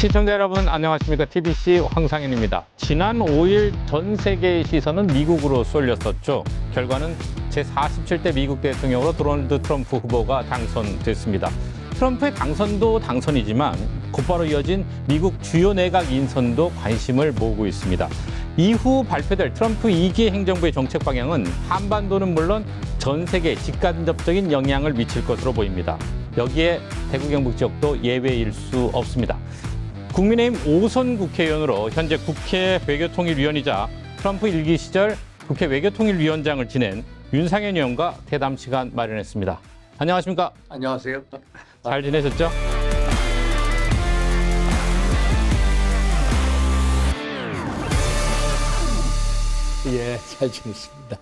시청자 여러분 안녕하십니까. TBC 황상현입니다. 지난 5일 전 세계의 시선은 미국으로 쏠렸었죠. 결과는 제47대 미국 대통령으로 도널드 트럼프 후보가 당선됐습니다. 트럼프의 당선도 당선이지만 곧바로 이어진 미국 주요 내각 인선도 관심을 모으고 있습니다. 이후 발표될 트럼프 2기 행정부의 정책 방향은 한반도는 물론 전 세계에 직간접적인 영향을 미칠 것으로 보입니다. 여기에 대구 경북 지역도 예외일 수 없습니다. 국민의힘 오선 국회의원으로 현재 국회 외교통일위원이자 트럼프 1기 시절 국회 외교통일위원장을 지낸 윤상현 의원과 대담 시간 마련했습니다. 안녕하십니까? 안녕하세요. 잘 지내셨죠? 예, 잘 지냈습니다.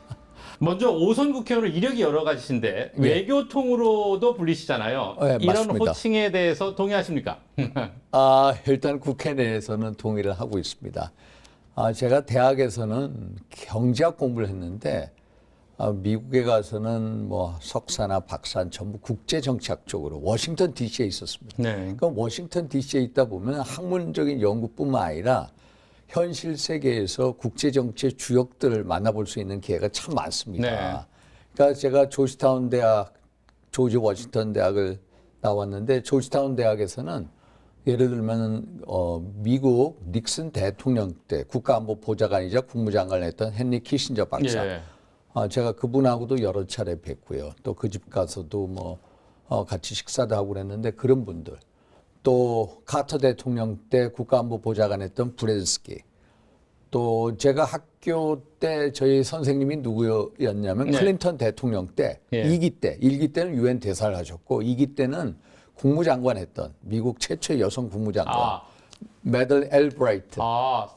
먼저 오선 국회의원으로 이력이 여러 가지신데 예. 외교통으로도 불리시잖아요. 예, 이런 맞습니다. 호칭에 대해서 동의하십니까? 일단 국회 내에서는 동의를 하고 있습니다. 제가 대학에서는 경제학 공부를 했는데 미국에 가서는 뭐 석사나 박사 전부 국제정치학 쪽으로 워싱턴 DC에 있었습니다. 네. 그러니까 워싱턴 DC에 있다 보면 학문적인 연구뿐만 아니라 현실 세계에서 국제정치의 주역들을 만나볼 수 있는 기회가 참 많습니다. 네. 그러니까 제가 조지타운 대학, 조지 워싱턴 대학을 나왔는데 조지타운 대학에서는 예를 들면 미국 닉슨 대통령 때 국가안보 보좌관이자 국무장관을 했던 헨리 키신저 박사. 예. 제가 그분하고도 여러 차례 뵙고요. 또 그 집 가서도 뭐 같이 식사도 하고 그랬는데 그런 분들. 또 카터 대통령 때 국가안보 보좌관 했던 브레드스키. 또 제가 학교 때 저희 선생님이 누구였냐면 네. 클린턴 대통령 때 예. 2기 때, 1기 때는 유엔 대사를 하셨고 2기 때는 국무장관 했던 미국 최초의 여성 국무장관 메들 엘브라이트.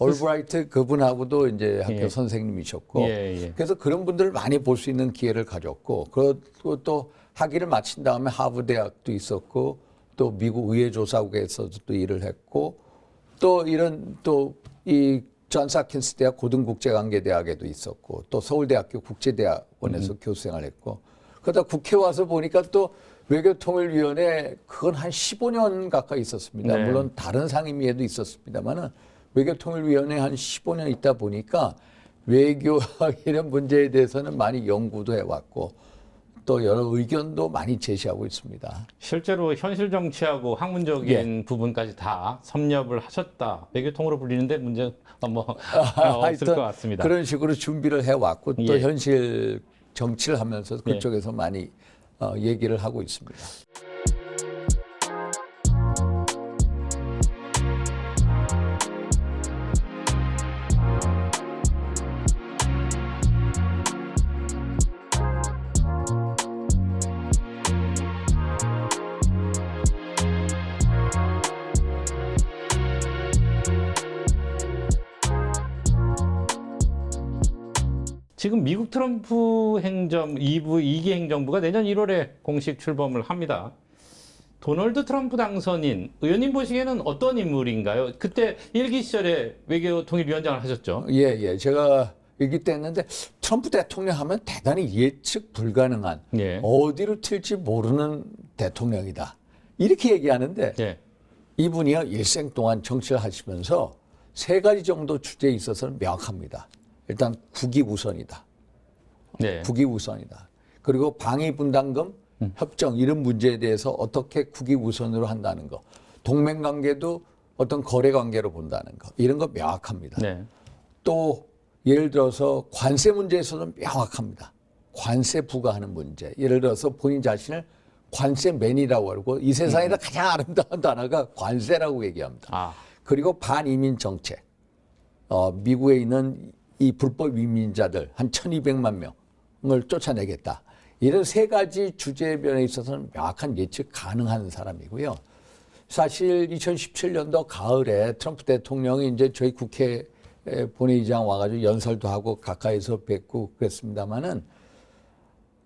올브라이트 그분하고도 이제 학교 예. 선생님이셨고 예. 그래서 그런 분들을 많이 볼 수 있는 기회를 가졌고 그리고 또 학위를 마친 다음에 하버드 대학도 있었고 또 미국 의회조사국에서도 또 일을 했고 또 이런 또 이 존스 홉킨스 대학 고등국제관계대학에도 있었고 또 서울대학교 국제대학원에서 교수생활을 했고 그러다 국회 와서 보니까 또 외교통일위원회 그건 한 15년 가까이 있었습니다. 네. 물론 다른 상임위에도 있었습니다만은 외교통일위원회 한 15년 있다 보니까 외교 이런 문제에 대해서는 많이 연구도 해왔고 또 여러 의견도 많이 제시하고 있습니다. 실제로 현실 정치하고 학문적인 부분까지 다 섭렵을 하셨다. 외교통으로 불리는데 문제가 뭐 없을 것 같습니다. 그런 식으로 준비를 해왔고 또 예. 현실 정치를 하면서 그쪽에서 많이 얘기를 하고 있습니다. 지금 미국 트럼프 행정 2기 행정부가 내년 1월에 공식 출범을 합니다. 도널드 트럼프 당선인 의원님 보시기에는 어떤 인물인가요? 그때 1기 시절에 외교통일위원장을 하셨죠. 예. 제가 얘기 때 했는데 트럼프 대통령 하면 대단히 예측 불가능한 예. 어디로 튈지 모르는 대통령이다. 이렇게 얘기하는데 예. 이분이요 일생 동안 정치를 하시면서 세 가지 정도 주제에 있어서는 명확합니다. 일단 국위 우선이다. 네. 국위 우선이다. 그리고 방위 분담금 협정 이런 문제에 대해서 어떻게 국위 우선으로 한다는 거. 동맹 관계도 어떤 거래 관계로 본다는 거. 이런 거 명확합니다. 네. 또 예를 들어서 관세 문제에서는 명확합니다. 관세 부과하는 문제. 예를 들어서 본인 자신을 관세맨이라고 하고 이 세상에서 가장 아름다운 단어가 관세라고 얘기합니다. 그리고 반이민 정책. 미국에 있는 이 불법 이민자들 한 1,200만 명을 쫓아내겠다. 이런 세 가지 주제변에 있어서는 명확한 예측 가능한 사람이고요. 사실 2017년도 가을에 트럼프 대통령이 이제 저희 국회 본회의장 와가지고 연설도 하고 가까이서 뵙고 그랬습니다만은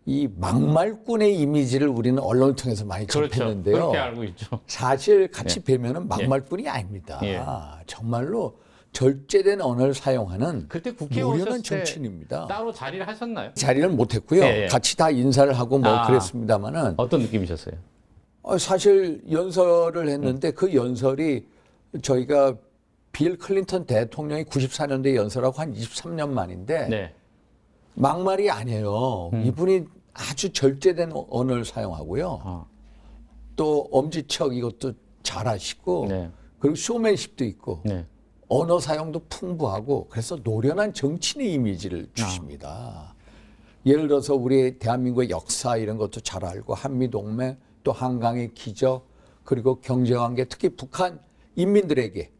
이 막말꾼의 이미지를 우리는 언론을 통해서 많이 접했는데요. 그렇죠. 그렇게 알고 있죠. 사실 같이 뵈면은 막말꾼이 아닙니다. 예. 정말로 절제된 언어를 사용하는 그때 국회에 노련한 오셨을 때 정치인입니다. 따로 자리를 하셨나요? 자리는 못했고요. 예. 같이 다 인사를 하고 뭐 그랬습니다만은 어떤 느낌이셨어요? 사실 연설을 했는데 그 연설이 저희가 빌 클린턴 대통령이 94년도에 연설하고 한 23년 만인데 네. 막말이 아니에요. 이분이 아주 절제된 언어를 사용하고요. 아. 또 엄지척 이것도 잘하시고 네. 그리고 쇼맨십도 있고 네. 언어 사용도 풍부하고 그래서 노련한 정치인의 이미지를 주십니다. 예를 들어서 우리 대한민국의 역사 이런 것도 잘 알고 한미동맹 또 한강의 기적 그리고 경제관계 특히 북한 인민들에게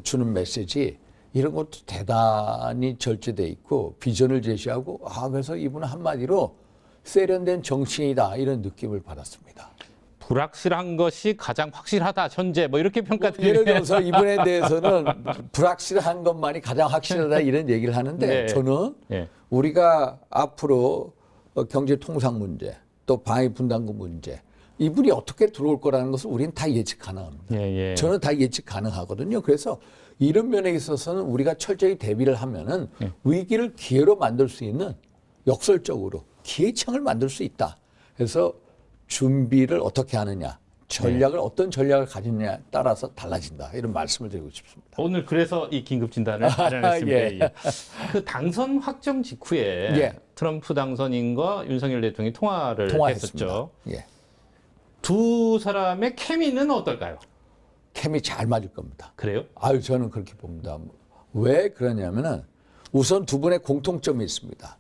주는 메시지 이런 것도 대단히 절제돼 있고 비전을 제시하고 그래서 이분은 한마디로 세련된 정치인이다 이런 느낌을 받았습니다. 불확실한 것이 가장 확실하다 현재 뭐 이렇게 평가드리는 예를 들어서 이분에 대해서는 불확실한 것만이 가장 확실하다 이런 얘기를 하는데 네. 저는 네. 우리가 앞으로 경제 통상 문제 또 방위 분담금 문제 이분이 어떻게 들어올 거라는 것을 우리는 다 예측 가능합니다. 예. 저는 다 예측 가능하거든요. 그래서 이런 면에 있어서는 우리가 철저히 대비를 하면은 위기를 기회로 만들 수 있는 역설적으로 기회창을 만들 수 있다. 그래서 준비를 어떻게 하느냐, 전략을 어떤 전략을 가지느냐에 따라서 달라진다. 이런 말씀을 드리고 싶습니다. 오늘 그래서 이 긴급 진단을 마련했습니다. 예. 예. 그 당선 확정 직후에 예. 트럼프 당선인과 윤석열 대통령이 통화를 통화했습니다. 했었죠. 예. 두 사람의 케미는 어떨까요? 케미 잘 맞을 겁니다. 그래요? 저는 그렇게 봅니다. 왜 그러냐면은 우선 두 분의 공통점이 있습니다.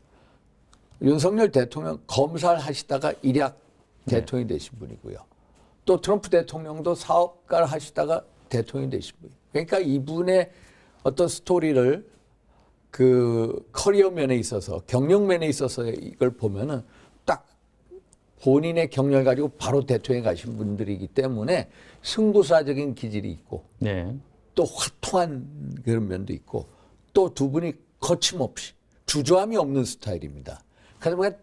윤석열 대통령 검사를 하시다가 일약 대통령이 되신 분이고요. 또 트럼프 대통령도 사업가를 하시다가 대통령이 되신 분이에요. 그러니까 이분의 어떤 스토리를 그 커리어 면에 있어서 경력 면에 있어서 이걸 보면은 딱 본인의 경력을 가지고 바로 대통령에 가신 분들이기 때문에 승부사적인 기질이 있고 네. 또 화통한 그런 면도 있고 또 두 분이 거침없이 주저함이 없는 스타일입니다. 그러니까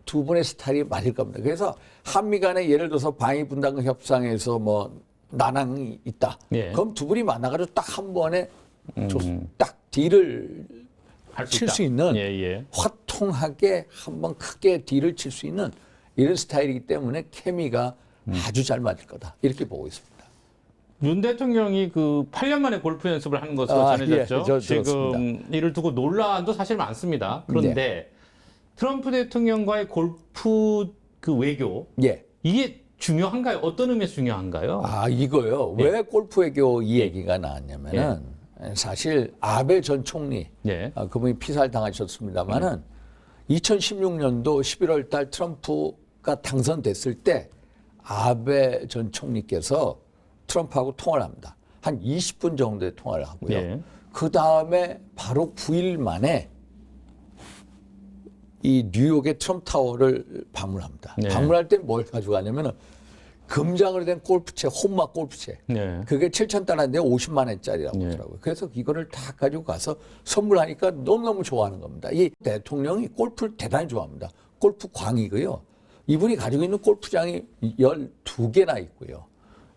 두 분의 스타일이 맞을 겁니다. 그래서 한미 간에 예를 들어서 방위 분담금 협상에서 뭐 난항이 있다. 예. 그럼 두 분이 만나가지고 딱 한 번에 딱 딜을 칠 수 있는 예. 화통하게 한번 크게 딜을 칠 수 있는 이런 스타일이기 때문에 케미가 아주 잘 맞을 거다. 이렇게 보고 있습니다. 윤 대통령이 그 8년 만에 골프 연습을 하는 것으로 전해졌죠. 저 지금 들었습니다. 이를 두고 논란도 사실 많습니다. 그런데 트럼프 대통령과의 골프 그 외교 예. 이게 중요한가요? 어떤 의미에서 중요한가요? 이거요. 왜 골프 외교 이 얘기가 나왔냐면은 사실 아베 전 총리 예. 그분이 피살 당하셨습니다만은 2016년도 11월 달 트럼프가 당선됐을 때 아베 전 총리께서 트럼프하고 통화를 합니다. 한 20분 정도의 통화를 하고요. 예. 그 다음에 바로 9일 만에 이 뉴욕의 트럼프 타워를 방문합니다. 네. 방문할 때 뭘 가져가냐면은 금장으로 된 골프채, 혼막 골프채. 네. 그게 7,000달러인데 50만 원짜리라고 하더라고요. 그래서 이거를 다 가지고 가서 선물하니까 너무너무 좋아하는 겁니다. 이 대통령이 골프를 대단히 좋아합니다. 골프 광이고요. 이분이 가지고 있는 골프장이 12개나 있고요.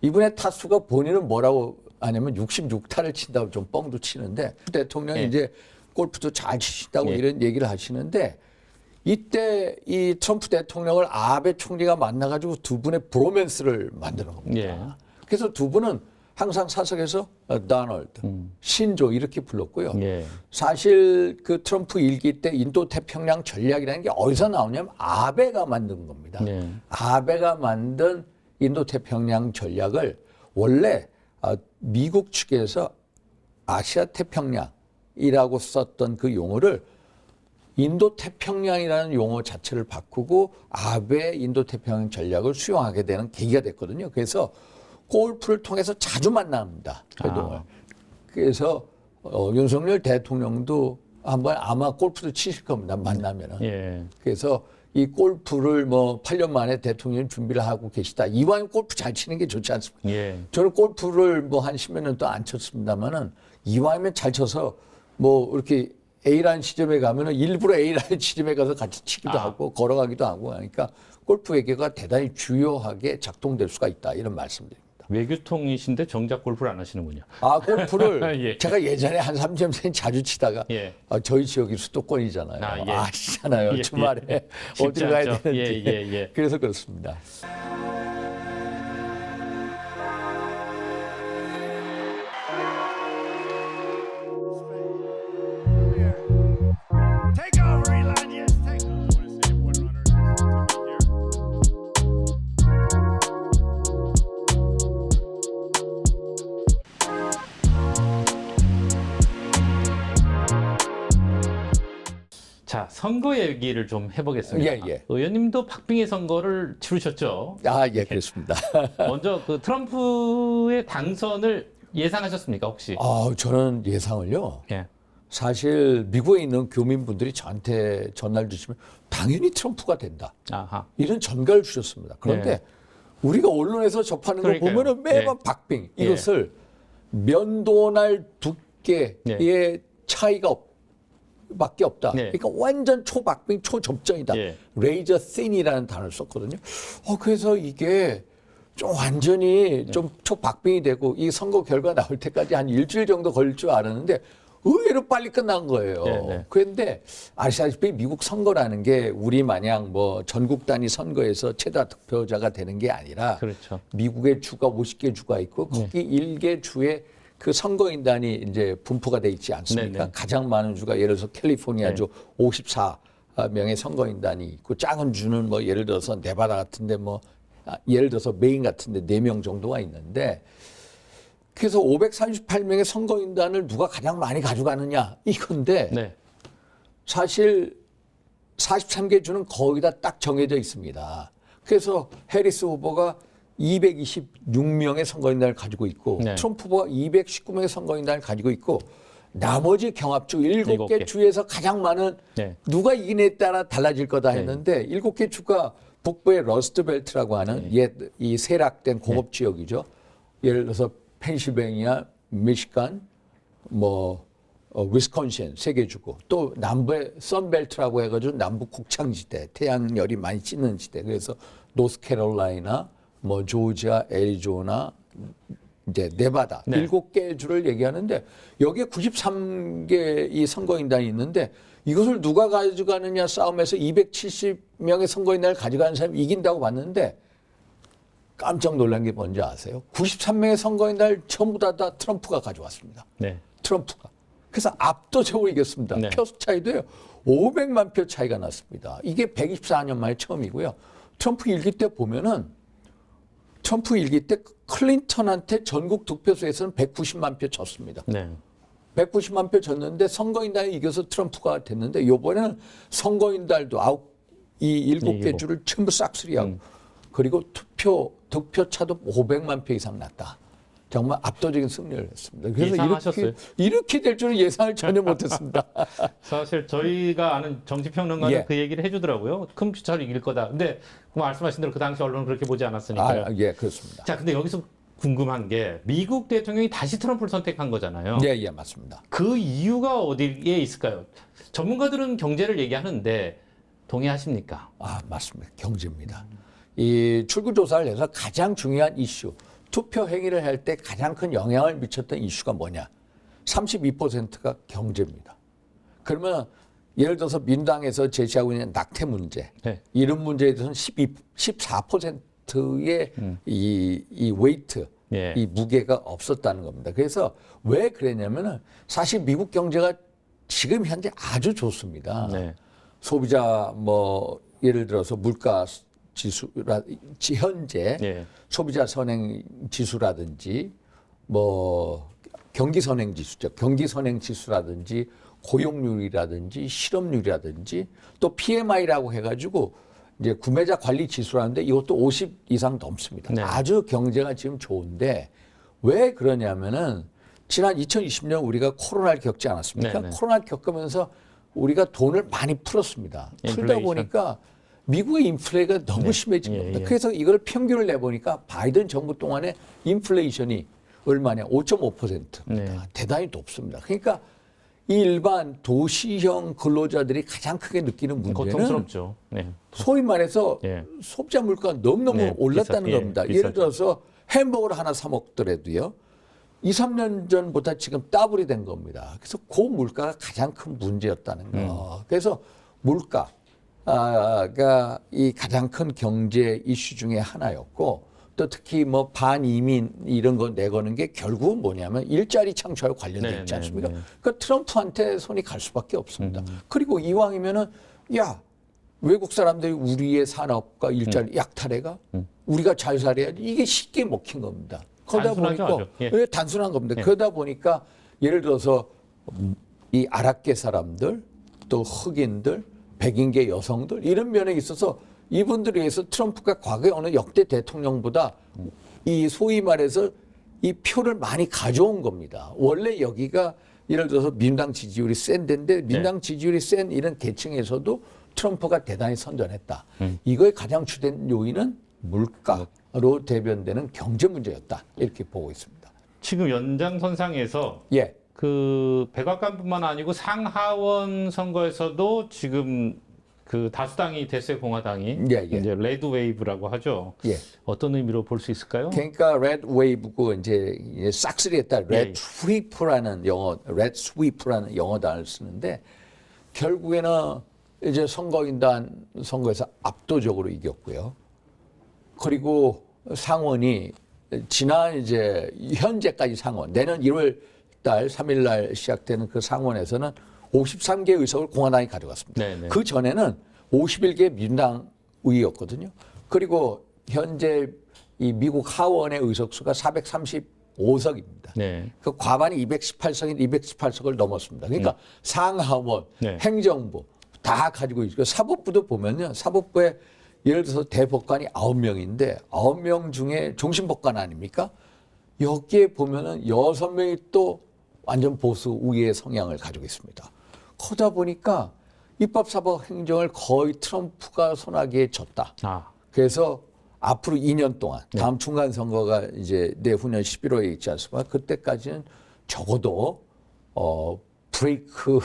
이분의 타수가 본인은 뭐라고 하냐면 66타를 친다고 좀 뻥도 치는데 대통령이 이제 골프도 잘 치신다고 이런 얘기를 하시는데 이때 이 트럼프 대통령을 아베 총리가 만나가지고 두 분의 브로맨스를 만드는 겁니다. 그래서 두 분은 항상 사석에서 도널드, 신조 이렇게 불렀고요. 사실 그 트럼프 일기 때 인도 태평양 전략이라는 게 어디서 나오냐면 아베가 만든 겁니다. 아베가 만든 인도 태평양 전략을 원래 미국 측에서 아시아 태평양이라고 썼던 그 용어를 인도 태평양이라는 용어 자체를 바꾸고 아베 인도 태평양 전략을 수용하게 되는 계기가 됐거든요. 그래서 골프를 통해서 자주 만납니다. 그동안. 그래서 윤석열 대통령도 한번 아마 골프도 치실 겁니다. 만나면은. 그래서 이 골프를 뭐 8년 만에 대통령 준비를 하고 계시다. 이왕이면 골프 잘 치는 게 좋지 않습니까? 저는 골프를 뭐 한 10몇 년 동안 안 쳤습니다만은 이왕이면 잘 쳐서 뭐 이렇게 A라는 지점에 가면은 일부러 A라는 지점에 가서 같이 치기도 하고 걸어가기도 하고 하니까 골프 외교가 대단히 주요하게 작동될 수가 있다. 이런 말씀드립니다. 외교통이신데 정작 골프를 안 하시는군요. 골프를 제가 예전에 한 3년 자주 치다가 저희 지역이 수도권이잖아요. 아시잖아요. 주말에 어디를 가야 되는지. 그래서 그렇습니다. 선거 얘기를 좀 해보겠습니다. 예, 예. 의원님도 박빙의 선거를 치르셨죠. 예, 그렇습니다. 먼저 그 트럼프의 당선을 예상하셨습니까, 혹시? 저는 예상을요. 예. 사실 미국에 있는 교민분들이 저한테 전화를 주시면 당연히 트럼프가 된다. 아하. 이런 전가를 주셨습니다. 그런데 예. 우리가 언론에서 접하는 거 그러니까요. 보면은 매번 예. 박빙. 이것을 면도날 두께의 예. 차이가 밖에 없다. 예. 그러니까 완전 초박빙, 초접전이다. 예. 레이저 씬이라는 단어를 썼거든요. 그래서 이게 좀 완전히 좀 초박빙이 되고 이 선거 결과 나올 때까지 한 일주일 정도 걸릴 줄 알았는데 의외로 빨리 끝난 거예요. 네. 그런데 아시다시피 미국 선거라는 게 우리 마냥 뭐 전국 단위 선거에서 최다 득표자가 되는 게 아니라 그렇죠. 미국의 주가 50개 주가 있고 거기 1개 주에 그 선거인단이 이제 분포가 돼 있지 않습니까? 네네. 가장 많은 주가 예를 들어서 캘리포니아주 54명의 선거인단이 있고 작은 주는 뭐 예를 들어서 네바다 같은데 뭐 예를 들어서 메인 같은데 4명 정도가 있는데 그래서 538명의 선거인단을 누가 가장 많이 가져가느냐 이건데 네. 사실 43개 주는 거의 다 딱 정해져 있습니다. 그래서 해리스 후보가 226명의 선거인단을 가지고 있고 네. 트럼프 후보가 219명의 선거인단을 가지고 있고 나머지 경합주 7개 7개. 주에서 가장 많은 네. 누가 이기냐에 따라 달라질 거다 했는데 7개 주가 북부의 러스트벨트라고 하는 옛 이 세락된 공업 지역이죠. 예를 들어서 펜실베니아, 미시간, 뭐 위스콘신 3개 주고 또 남부의 선벨트라고 해가지고 남부 곡창지대, 태양열이 많이 찌는 지대. 그래서 노스캐롤라이나, 뭐 조지아, 애리조나, 이제 네바다 네. 7개 주를 얘기하는데 여기에 93개 이 선거인단이 있는데 이것을 누가 가져가느냐 싸움에서 270명의 선거인단을 가져가는 사람이 이긴다고 봤는데 깜짝 놀란 게 뭔지 아세요? 93명의 선거인단을 전부 다 트럼프가 가져왔습니다. 네. 트럼프가. 그래서 압도적으로 이겼습니다. 네. 표 차이도요. 500만 표 차이가 났습니다. 이게 124년 만에 처음이고요. 트럼프 일기 때 보면은 트럼프 일기 때 클린턴한테 전국 득표수에서는 190만 표 졌습니다. 네. 190만 표 졌는데 선거인단이 이겨서 트럼프가 됐는데 이번에는 선거인단도 이 7개 주를 전부 싹쓸이하고 그리고 득표 차도 500만 표 이상 났다. 정말 압도적인 승리를 했습니다. 그래서 예상하셨어요? 이렇게 될 줄은 예상을 전혀 못했습니다. 사실 저희가 아는 정치평론가는 예. 그 얘기를 해주더라고요. 큰 표차로 이길 거다. 근데 그 말씀하신 대로 그 당시 언론은 그렇게 보지 않았으니까요. 예, 그렇습니다. 자, 근데 여기서 궁금한 게 미국 대통령이 다시 트럼프를 선택한 거잖아요. 예, 맞습니다. 그 이유가 어디에 있을까요? 전문가들은 경제를 얘기하는데 동의하십니까? 맞습니다. 경제입니다. 이 출구조사를 해서 가장 중요한 이슈, 투표 행위를 할 때 가장 큰 영향을 미쳤던 이슈가 뭐냐? 32%가 경제입니다. 그러면 예를 들어서 민당에서 제시하고 있는 낙태 문제, 네. 이런 문제에 대해서는 14%의 이 웨이트, 예. 이 무게가 없었다는 겁니다. 그래서 왜 그랬냐면은 사실 미국 경제가 지금 현재 아주 좋습니다. 네. 소비자 뭐 예를 들어서 물가 지수라든지 현재 예. 소비자 선행 지수라든지 뭐 경기 선행 지수죠. 경기 선행 지수라든지 고용률이라든지 실업률이라든지 또 PMI라고 해가지고 이제 구매자 관리 지수라는데 이것도 50 이상 넘습니다. 네. 아주 경제가 지금 좋은데 왜 그러냐면은 지난 2020년 우리가 코로나를 겪지 않았습니까? 네, 네. 코로나를 겪으면서 우리가 돈을 많이 풀었습니다. 풀다 인플레이션. 보니까 미국의 인플레가 너무 심해진 겁니다. 그래서 이걸 평균을 내보니까 바이든 정부 동안에 인플레이션이 얼마냐? 5.5%입니다. 네. 대단히 높습니다. 그러니까 이 일반 도시형 근로자들이 가장 크게 느끼는 문제는 고통스럽죠. 네. 소위 말해서 예. 소비자 물가가 너무너무 네, 올랐다는 비싸- 예, 겁니다. 비싸죠. 예를 들어서 햄버거를 하나 사 먹더라도요. 2, 3년 전보다 지금 더블이 된 겁니다. 그래서 그 물가가 가장 큰 문제였다는 거. 그래서 물가가 이 가장 큰 경제 이슈 중에 하나였고 또 특히 뭐 반이민 이런 거 내거는 게 결국은 뭐냐면 일자리 창출과 관련돼 네, 있지 않습니까? 네. 그러니까 트럼프한테 손이 갈 수밖에 없습니다. 그리고 이왕이면은 야 외국 사람들이 우리의 산업과 일자리 약탈해가 우리가 잘 살아야지 이게 쉽게 먹힌 겁니다. 그러다 단순하죠, 보니까 아주. 예. 왜 단순한 겁니다. 예. 그러다 보니까 예를 들어서 이 아랍계 사람들 또 흑인들 백인계 여성들 이런 면에 있어서 이분들에 의해서 트럼프가 과거에 어느 역대 대통령보다 이 소위 말해서 이 표를 많이 가져온 겁니다. 원래 여기가 예를 들어서 민주당 지지율이 센 데인데 민주당 지지율이 센 이런 계층에서도 트럼프가 대단히 선전했다. 이거의 가장 주된 요인은 물가로 대변되는 경제 문제였다. 이렇게 보고 있습니다. 지금 연장선상에서 예. 그 백악관뿐만 아니고 상하원 선거에서도 지금 그 다수당이 됐어요, 공화당이. 예, 예. 이제 레드 웨이브라고 하죠. 예. 어떤 의미로 볼 수 있을까요? 그러니까 레드 웨이브고 이제 싹쓸이했다. 예. 레드 스위프라는 영어, 레드 스위프라는 영어 단어를 쓰는데 결국에는 이제 선거인단 선거에서 압도적으로 이겼고요. 그리고 상원이 지난 이제 현재까지 상원 내년 1월 달 3일 날 시작되는 그 상원에서는 53개 의석을 공화당이 가져갔습니다. 네네. 그 전에는 51개 민주당 의였거든요. 그리고 현재 이 미국 하원의 의석수가 435석입니다. 네. 그 과반이 218석인 218석을 넘었습니다. 그러니까 상하원, 네. 행정부 다 가지고 있고 사법부도 보면요. 사법부에 예를 들어서 대법관이 9명인데 9명 중에 중심법관 아닙니까? 여기에 보면은 6명이 또 완전 보수 우위의 성향을 가지고 있습니다. 그러다 보니까 입법, 사법, 행정을 거의 트럼프가 손아귀에 졌다. 아, 그래서 앞으로 2년 동안 다음 중간 선거가 이제 내후년 11월에 있지 않습니까? 그때까지는 적어도 브레이크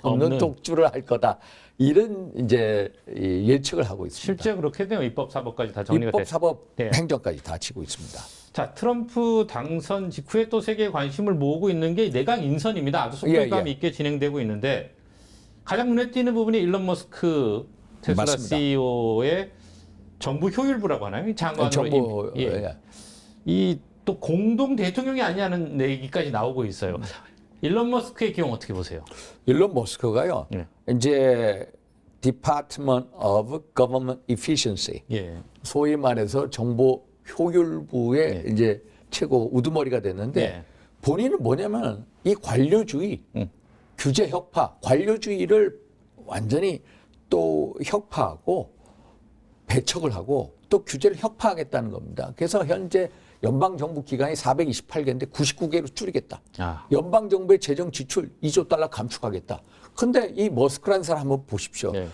없는 독주를 할 거다. 이런 이제 예측을 하고 있습니다. 실제 그렇게 돼요. 입법, 사법까지 다 정리가 입법, 됐. 사법, 네. 행정까지 다 치고 있습니다. 자, 트럼프 당선 직후에 또 세계의 관심을 모으고 있는 게 내각 인선입니다. 아주 속도감 예. 있게 진행되고 있는데 가장 눈에 띄는 부분이 일론 머스크 테슬라 맞습니다. CEO의 정부 효율부라고 하나요? 이 장관으로 정부 이 또 공동 대통령이 아니냐는 얘기까지 나오고 있어요. 일론 머스크의 기용 어떻게 보세요? 일론 머스크가요. 네. 이제 Department of Government Efficiency, 예. 소위 말해서 정보 효율부의 이제 최고 우두머리가 됐는데 예. 본인은 뭐냐면 이 관료주의, 규제 혁파, 관료주의를 완전히 또 혁파하고 배척을 하고 또 규제를 혁파하겠다는 겁니다. 그래서 현재 연방정부 기관이 428개인데 99개로 줄이겠다. 아. 연방정부의 재정 지출 2조 달러 감축하겠다. 근데 이 머스크라는 사람 한번 보십시오. 네.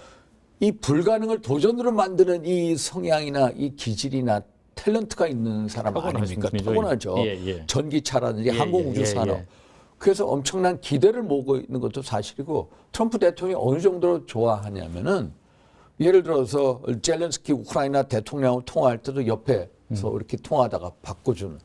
이 불가능을 도전으로 만드는 이 성향이나 이 기질이나 탤런트가 있는 사람 타고나신 아닙니까? 분이죠. 타고나죠. 예. 전기차라든지 예, 항공우주산업. 예. 그래서 엄청난 기대를 모으고 있는 것도 사실이고 트럼프 대통령이 어느 정도로 좋아하냐면은 예를 들어서 젤렌스키 우크라이나 대통령하고 통화할 때도 옆에서 이렇게 통화하다가 바꿔주는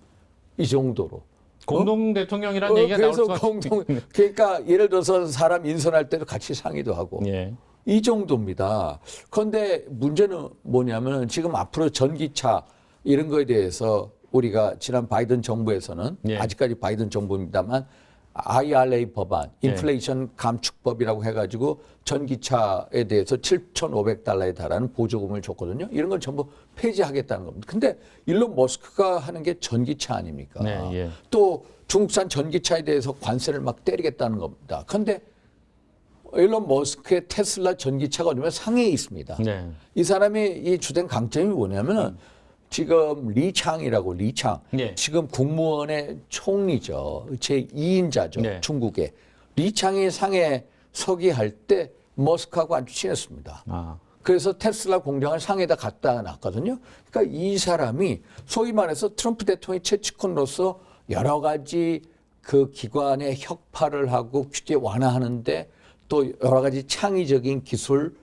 이 정도로. 공동 대통령이라는 얘기가 나올 그래서 수가 공동 그러니까 예를 들어서 사람 인선할 때도 같이 상의도 하고 예. 이 정도입니다. 그런데 문제는 뭐냐면 지금 앞으로 전기차 이런 거에 대해서 우리가 지난 바이든 정부에서는 예. 아직까지 바이든 정부입니다만 IRA 법안, 인플레이션 감축법이라고 해가지고 전기차에 대해서 7,500달러에 달하는 보조금을 줬거든요. 이런 걸 전부 폐지하겠다는 겁니다. 근데 일론 머스크가 하는 게 전기차 아닙니까? 네, 예. 또 중국산 전기차에 대해서 관세를 막 때리겠다는 겁니다. 그런데 일론 머스크의 테슬라 전기차가 어쩌면 상해에 있습니다. 네. 이 사람의 이 주된 강점이 뭐냐면은 지금 리창이라고 리창 예. 지금 국무원의 총리죠. 제2인자죠. 네. 중국의 리창이 상해 서기할 때 머스크하고 아주 친했습니다. 아. 그래서 테슬라 공장을 상해에다 갖다 놨거든요. 그러니까 이 사람이 소위 말해서 트럼프 대통령의 최측근으로서 여러 가지 그 기관의 혁파를 하고 규제 완화하는데 또 여러 가지 창의적인 기술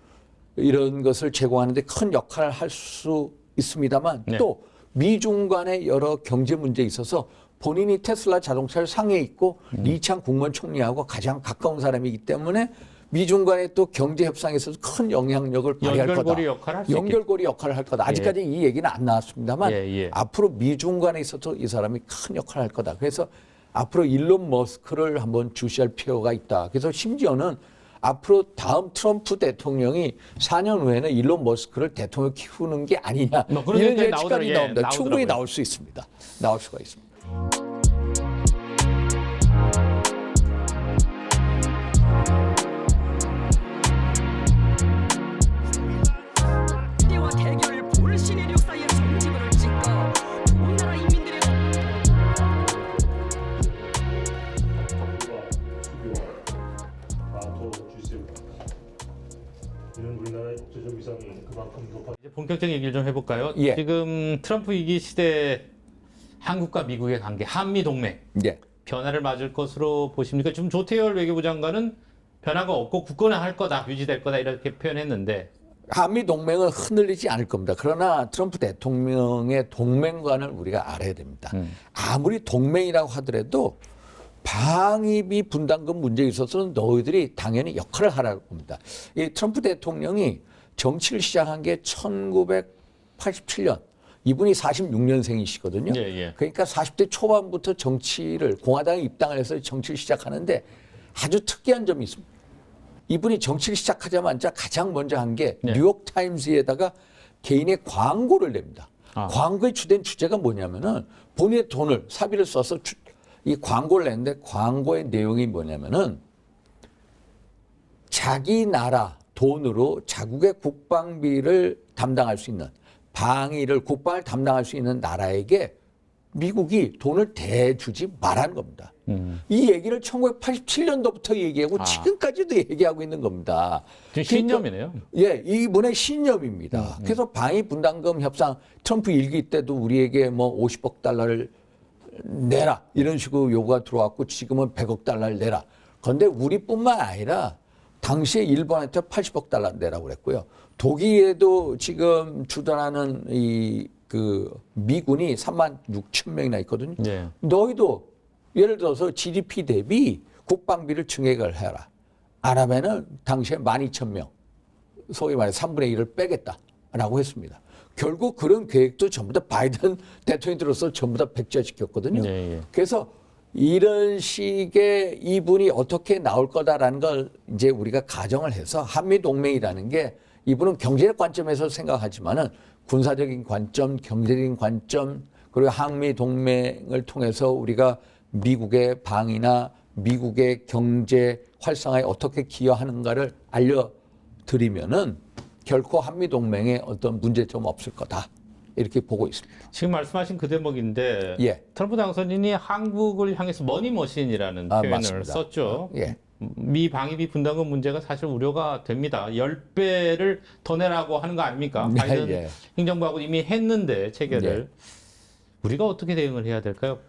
이런 것을 제공하는데 큰 역할을 할 수 있습니다만 네. 또 미중 간의 여러 경제 문제에 있어서 본인이 테슬라 자동차를 상해에 있고 리창 국무원 총리하고 가장 가까운 사람이기 때문에 미중 간의 또 경제 협상에 있어서 큰 영향력을 발휘할 거다. 연결고리 역할을 할 수 있겠다. 연결고리 역할을 할 거다. 아직까지 이 얘기는 안 나왔습니다만 예. 앞으로 미중 간에 있어서 이 사람이 큰 역할을 할 거다. 그래서 앞으로 일론 머스크를 한번 주시할 필요가 있다. 그래서 심지어는 앞으로 다음 트럼프 대통령이 4년 후에는 일론 머스크를 대통령 키우는 게 아니냐. 뭐 그런 이런 얘기가 예측까지 나오더라고요. 나옵니다. 예, 충분히 나오더라고요. 나올 수 있습니다. 나올 수가 있습니다. 이제 본격적인 얘기를 좀 해볼까요? 예. 지금 트럼프 위기 시대 한국과 미국의 관계, 한미 동맹 예. 변화를 맞을 것으로 보십니까? 지금 조태열 외교부 장관은 변화가 없고 굳건할 거다, 유지될 거다 이렇게 표현했는데 한미 동맹은 흔들리지 않을 겁니다. 그러나 트럼프 대통령의 동맹관을 우리가 알아야 됩니다. 아무리 동맹이라고 하더라도 방위비 분담금 문제에 있어서는 너희들이 당연히 역할을 하라고 합니다. 이 트럼프 대통령이 정치를 시작한 게 1987년. 이분이 46년생이시거든요. 예, 예. 그러니까 40대 초반부터 정치를 공화당에 입당을 해서 정치를 시작하는데 아주 특이한 점이 있습니다. 이분이 정치를 시작하자마자 가장 먼저 한 게 네. 뉴욕타임스에다가 개인의 광고를 냅니다. 아. 광고의 주된 주제가 뭐냐면은 본인의 돈을 사비를 써서 이 광고를 냈는데 광고의 내용이 뭐냐면은 자기 나라 돈으로 자국의 국방비를 담당할 수 있는 방위를 국방을 담당할 수 있는 나라에게 미국이 돈을 대주지 말라는 겁니다. 이 얘기를 1987년도부터 얘기하고 지금까지도 얘기하고 있는 겁니다. 지금 신념이네요. 예, 이분의 신념입니다. 그래서 방위 분담금 협상 트럼프 일기 때도 우리에게 뭐 50억 달러를 내라 이런 식으로 요구가 들어왔고 지금은 100억 달러를 내라. 그런데 우리뿐만 아니라 당시에 일본한테 80억 달러 내라고 그랬고요. 독일에도 지금 주둔하는 그 미군이 3만 6천 명이나 있거든요. 네. 너희도 예를 들어서 GDP 대비 국방비를 증액을 해라. 안 하면은 당시에 12,000명, 소위 말해 3분의 1을 빼겠다라고 했습니다. 결국 그런 계획도 전부 다 바이든 대통령이 들어서 전부 다 백지화시켰거든요. 네, 예. 그래서 이런 식의 이분이 어떻게 나올 거다라는 걸 이제 우리가 가정을 해서 한미 동맹이라는 게 이분은 경제적 관점에서 생각하지만은 군사적인 관점, 경제적인 관점, 그리고 한미 동맹을 통해서 우리가 미국의 방위나 미국의 경제 활성화에 어떻게 기여하는가를 알려드리면은 결코 한미 동맹에 어떤 문제점 없을 거다. 이렇게 보고 있습니다. 지금 말씀하신 그 대목인데 예. 트럼프 당선인이 한국을 향해서 머니머신이라는 표현을 맞습니다. 썼죠. 예. 미 방위비 분담금 문제가 사실 우려가 됩니다. 10배를 더 내라고 하는 거 아닙니까? 네, 바이든 예. 행정부하고 이미 했는데 체결을. 우리가 어떻게 대응을 해야 될까요?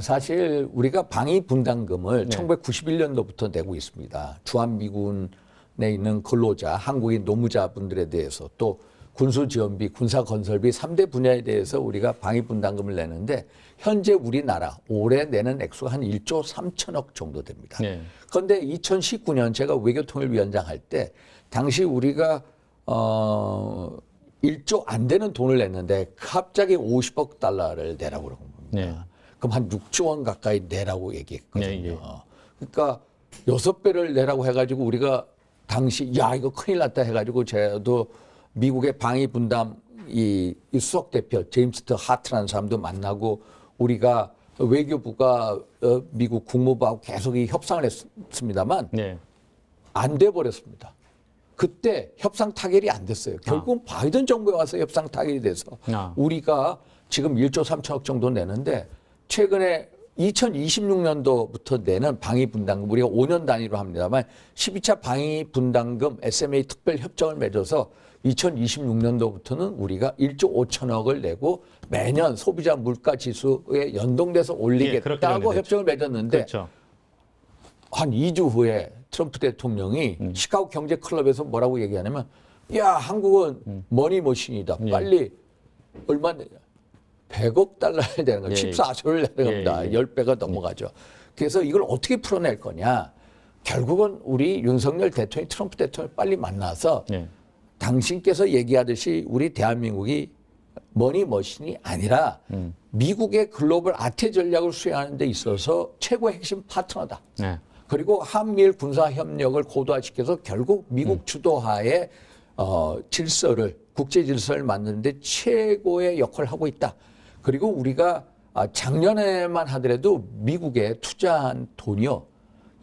사실 우리가 방위 분담금을 네. 1991년도부터 내고 있습니다. 주한미군에 있는 근로자, 한국인 노무자분들에 대해서 또 군수지원비, 군사건설비 3대 분야에 대해서 우리가 방위 분담금을 내는데 현재 우리나라 올해 내는 액수가 한 1조 3천억 정도 됩니다. 네. 그런데 2019년 제가 외교통일위원장 할 때 당시 우리가 1조 안 되는 돈을 냈는데 갑자기 50억 달러를 내라고 그런 겁니다. 네. 그럼 한 6조 원 가까이 내라고 얘기했거든요. 네, 예. 그러니까 6배를 내라고 해가지고 우리가 당시 야 이거 큰일 났다 해가지고 저도 미국의 방위 분담 이 수석 대표 제임스 더 하트라는 사람도 만나고 우리가 외교부가 미국 국무부하고 계속 이 협상을 했습니다만 네. 안 돼 버렸습니다. 그때 협상 타결이 안 됐어요. 결국은 바이든 정부에 와서 협상 타결이 돼서 우리가 지금 1조 3천억 정도 내는데 최근에 2026년도부터 내는 방위 분담금 우리가 5년 단위로 합니다만 12차 방위 분담금 SMA 특별 협정을 맺어서 2026년도부터는 우리가 1조 5천억을 내고 매년 소비자 물가 지수에 연동돼서 올리겠다고 협정을 맺었는데 그렇죠. 한 2주 후에 트럼프 대통령이 시카고 경제 클럽에서 뭐라고 얘기하냐면 야 한국은 머니머신이다. 빨리 얼마 내냐. 100억 달러를 내는 거예요. 14조를 내는 겁니다. 10배가 넘어가죠. 그래서 이걸 어떻게 풀어낼 거냐. 결국은 우리 윤석열 대통령, 트럼프 대통령을 빨리 만나서 당신께서 얘기하듯이 우리 대한민국이 머니머신이 아니라 미국의 글로벌 아태 전략을 수행하는 데 있어서 최고의 핵심 파트너다. 네. 그리고 한미일 군사협력을 고도화시켜서 결국 미국 주도하에 질서를 국제 질서를 만드는데 최고의 역할을 하고 있다. 그리고 우리가 작년에만 하더라도 미국에 투자한 돈이요.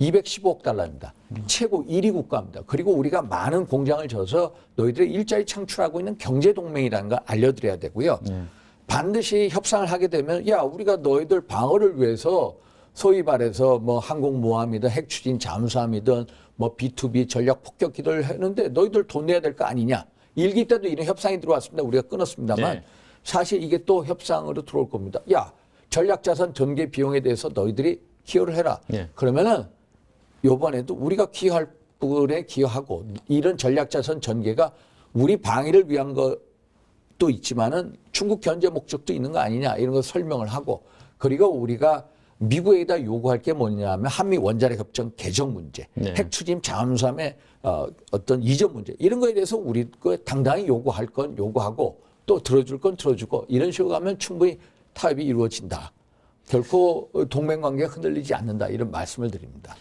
215억 달러입니다. 최고 1위 국가입니다. 그리고 우리가 많은 공장을 져서 너희들의 일자리 창출하고 있는 경제동맹이라는 걸 알려드려야 되고요. 반드시 협상을 하게 되면 야 우리가 너희들 방어를 위해서 소위 말해서 뭐 항공모함이든 핵추진 잠수함이든 뭐 B2B 전략 폭격기를 했는데 너희들 돈 내야 될 거 아니냐. 일기 때도 이런 협상이 들어왔습니다. 우리가 끊었습니다만 네. 사실 이게 또 협상으로 들어올 겁니다. 야, 전략자산 전개 비용에 대해서 너희들이 기여를 해라. 네. 그러면은 요번에도 우리가 기여할 부분에 기여하고 이런 전략자산 전개가 우리 방위를 위한 것도 있지만은 중국 견제 목적도 있는 거 아니냐 이런 거 설명을 하고 그리고 우리가 미국에다 요구할 게 뭐냐면 한미 원자력 협정 개정 문제, 네. 핵 추진 잠수함의 어떤 이전 문제 이런 거에 대해서 우리 거 당당히 요구할 건 요구하고 또 들어줄 건 들어주고 이런 식으로 가면 충분히 타협이 이루어진다. 결코 동맹 관계가 흔들리지 않는다 이런 말씀을 드립니다.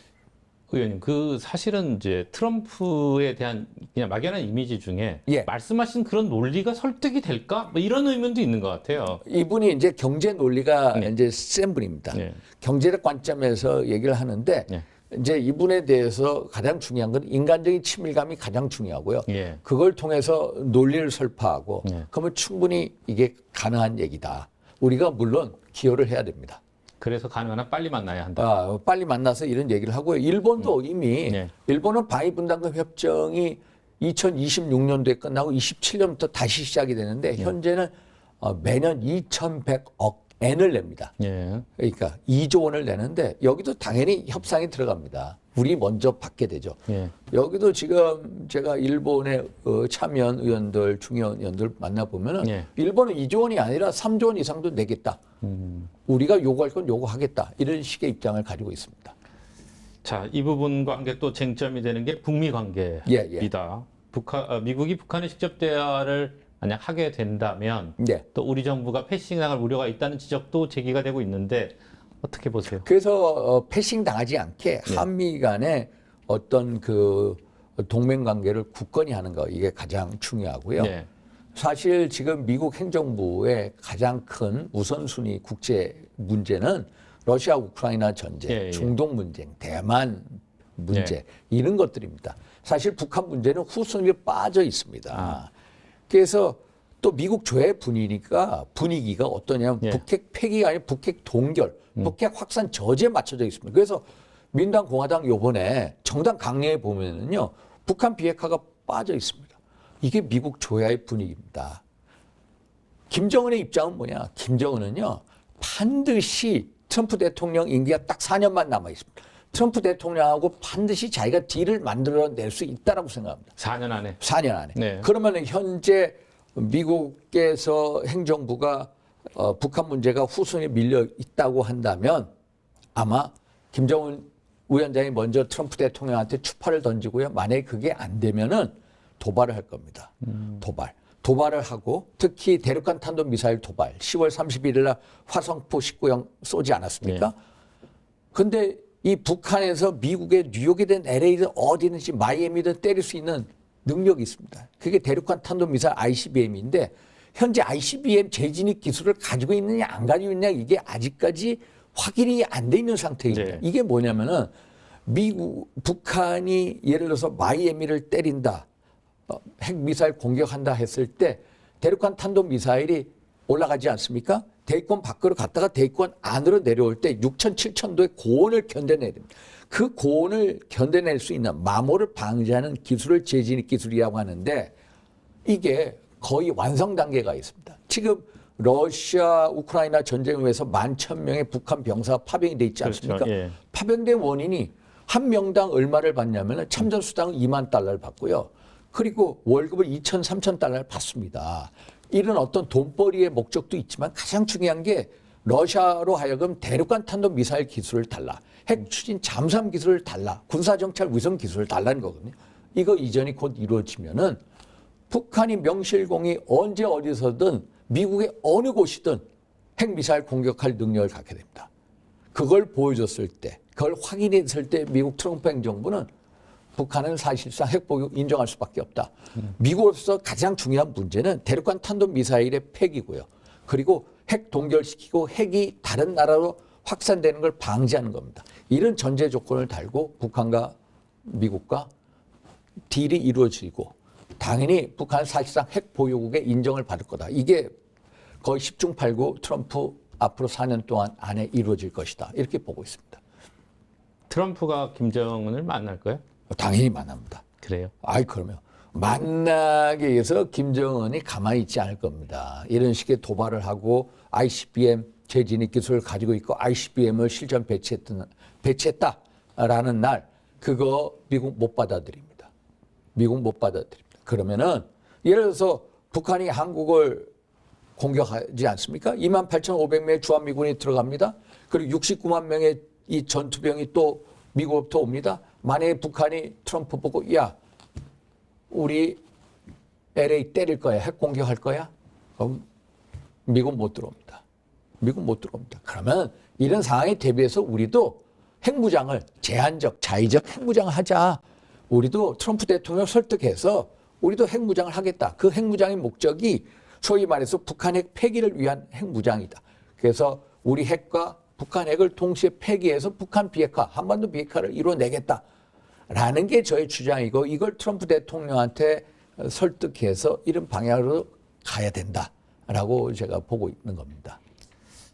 의원님, 그 사실은 이제 트럼프에 대한 그냥 막연한 이미지 중에 예. 말씀하신 그런 논리가 설득이 될까? 뭐 이런 의문도 있는 것 같아요. 이분이 이제 경제 논리가 네. 이제 센 분입니다. 네. 경제적 관점에서 얘기를 하는데 네. 이제 이분에 대해서 가장 중요한 건 인간적인 친밀감이 가장 중요하고요. 예. 그걸 통해서 논리를 설파하고 네. 그러면 충분히 이게 가능한 얘기다. 우리가 물론 기여를 해야 됩니다. 그래서 가능한 한 빨리 만나야 한다. 빨리 만나서 이런 얘기를 하고요. 일본도 이미 네. 일본은 방위분담금 협정이 2026년도에 끝나고 27년부터 다시 시작이 되는데 현재는 매년 2,100억 엔을 냅니다. 예. 그러니까 2조 원을 내는데 여기도 당연히 협상이 들어갑니다. 우리 먼저 받게 되죠. 예. 여기도 지금 제가 일본의 참여연 의원들, 중의원 의원들 만나보면은 예. 일본은 2조 원이 아니라 3조 원 이상도 내겠다. 우리가 요구할 건 요구하겠다. 이런 식의 입장을 가지고 있습니다. 자, 이 부분과 함께 또 쟁점이 되는 게 북미 관계입니다. 미국이 북한에 직접 대화를 만약 하게 된다면 네. 또 우리 정부가 패싱 당할 우려가 있다는 지적도 제기가 되고 있는데 어떻게 보세요? 그래서 패싱 당하지 않게 한미 간의 어떤 그 동맹 관계를 굳건히 하는 거 이게 가장 중요하고요. 네. 사실 지금 미국 행정부의 가장 큰 우선순위 국제 문제는 러시아 우크라이나 전쟁, 예, 예. 중동 문제, 대만 문제 이런 것들입니다. 사실 북한 문제는 후순위에 빠져 있습니다. 그래서 또 미국 조회 분위기가 어떠냐면 예. 북핵 폐기가 아니라 북핵 동결, 북핵 확산 저지에 맞춰져 있습니다. 그래서 민당 공화당 요번에 정당 강령에 보면은요 북한 비핵화가 빠져 있습니다. 이게 미국 조야의 분위기입니다. 김정은의 입장은 뭐냐? 김정은은요 반드시 트럼프 대통령 임기가 딱 4년만 남아 있습니다. 트럼프 대통령하고 반드시 자기가 딜을 만들어낼 수 있다라고 생각합니다. 4년 안에. 4년 안에. 네. 그러면 현재 미국에서 행정부가 북한 문제가 후순위에 밀려 있다고 한다면 아마 김정은 위원장이 먼저 트럼프 대통령한테 추파를 던지고요. 만약에 그게 안 되면은 도발을 할 겁니다. 도발을 하고 특히 대륙간 탄도미사일 도발 10월 31일 날 화성포 19형 쏘지 않았습니까? 근데 이 북한에서 미국의 뉴욕이든 LA든 어디든지 마이애미든 때릴 수 있는 능력이 있습니다. 그게 대륙간 탄도미사일 ICBM인데 현재 ICBM 재진입 기술을 가지고 있느냐 안 가지고 있느냐 이게 아직까지 확인이 안 돼 있는 상태입니다. 네. 이게 뭐냐면은 북한이 예를 들어서 마이애미를 때린다. 핵미사일 공격한다 했을 때 대륙간 탄도미사일이 올라가지 않습니까? 대기권 밖으로 갔다가 대기권 안으로 내려올 때 6,000, 7,000도의 고온을 견뎌내야 됩니다. 그 고온을 견뎌낼 수 있는 마모를 방지하는 기술을 재진입 기술이라고 하는데 이게 거의 완성 단계가 있습니다. 지금 러시아 우크라이나 전쟁을 위해서 11,000명의 북한 병사가 파병이 돼 있지 않습니까? 그렇죠. 예. 파병된 원인이 한 명당 얼마를 받냐면 참전 수당은 2만 달러를 받고요. 그리고 월급을 2천, 3천 달러를 받습니다. 이런 어떤 돈벌이의 목적도 있지만 가장 중요한 게 러시아로 하여금 대륙간 탄도 미사일 기술을 달라. 핵 추진 잠수함 기술을 달라. 군사정찰 위성 기술을 달라는 거거든요. 이거 이전이 곧 이루어지면은 북한이 명실공히 언제 어디서든 미국의 어느 곳이든 핵미사일 공격할 능력을 갖게 됩니다. 그걸 보여줬을 때, 그걸 확인했을 때 미국 트럼프 행정부는 북한은 사실상 핵보유 인정할 수밖에 없다. 미국으로서 가장 중요한 문제는 대륙간 탄도미사일의 폐기고요. 그리고 핵 동결시키고 핵이 다른 나라로 확산되는 걸 방지하는 겁니다. 이런 전제 조건을 달고 북한과 미국과 딜이 이루어지고 당연히 북한은 사실상 핵 보유국의 인정을 받을 거다. 이게 거의 10중 8구 트럼프 앞으로 4년 동안 안에 이루어질 것이다. 이렇게 보고 있습니다. 트럼프가 김정은을 만날 거예요? 당연히 만납니다. 그래요? 그러면 만나기 위해서 김정은이 가만히 있지 않을 겁니다. 이런 식의 도발을 하고 ICBM 재진입 기술을 가지고 있고 ICBM을 실전 배치했다라는 날 그거 미국 못 받아들입니다. 미국 못 받아들입니다. 그러면은 예를 들어서 북한이 한국을 공격하지 않습니까? 28,500명의 주한미군이 들어갑니다. 그리고 69만 명의 이 전투병이 또 미국부터 옵니다. 만약에 북한이 트럼프 보고 야 우리 LA 때릴 거야. 핵 공격할 거야. 그럼 미국 못 들어옵니다. 미국 못 들어옵니다. 그러면 이런 상황에 대비해서 우리도 핵무장을 제한적, 자의적 핵무장을 하자. 우리도 트럼프 대통령을 설득해서 우리도 핵무장을 하겠다. 그 핵무장의 목적이 소위 말해서 북한 핵 폐기를 위한 핵무장이다. 그래서 우리 핵과 북한 핵을 동시에 폐기해서 북한 비핵화, 한반도 비핵화를 이뤄내겠다라는 게 저의 주장이고 이걸 트럼프 대통령한테 설득해서 이런 방향으로 가야 된다라고 제가 보고 있는 겁니다.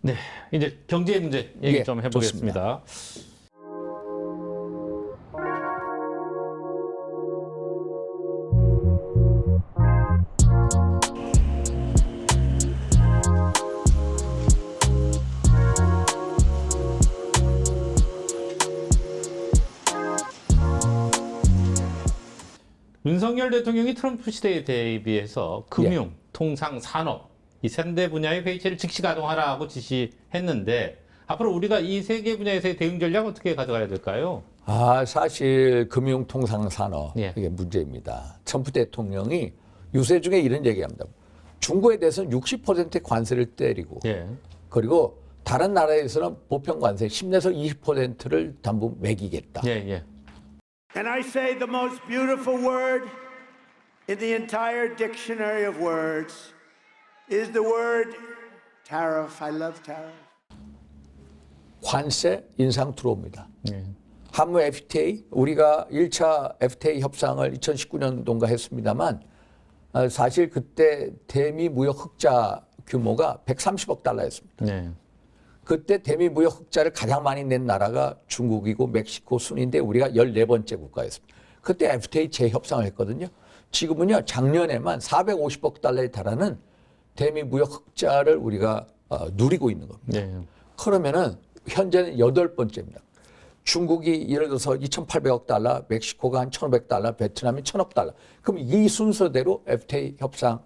네, 이제 경제 문제 얘기 예, 좀 해보겠습니다. 좋습니다. 윤석열 대통령이 트럼프 시대에 대비해서 금융, 통상, 산업 이 3대 분야의 회의체를 즉시 가동하라고 지시했는데 앞으로 우리가 이 3개 분야에서의 대응 전략 어떻게 가져가야 될까요? 사실 금융통상산업 예. 이게 문제입니다. 트럼프 대통령이 유세 중에 이런 얘기합니다. 중국에 대해서는 60%의 관세를 때리고 예. 그리고 다른 나라에서는 보편 관세 10에서 20%를 담보 매기겠다. 예, 예. And I say the most beautiful word in the entire dictionary of words is the word tariff. I love tariff. 관세 인상 들어옵니다. 예. 한미 FTA 우리가 1차 FTA 협상을 2019년도인가 했습니다만 사실 그때 대미 무역 흑자 규모가 130억 달러였습니다. 네. 그때 대미 무역 흑자를 가장 많이 낸 나라가 중국이고 멕시코 순인데 우리가 14번째 국가였습니다. 그때 FTA 재협상을 했거든요. 지금은요 작년에만 450억 달러에 달하는 대미 무역 흑자를 우리가 누리고 있는 겁니다. 네. 그러면은 현재는 8번째입니다. 중국이 예를 들어서 2,800억 달러, 멕시코가 한 1,500달러, 베트남이 1,000억 달러. 그럼 이 순서대로 FTA 협상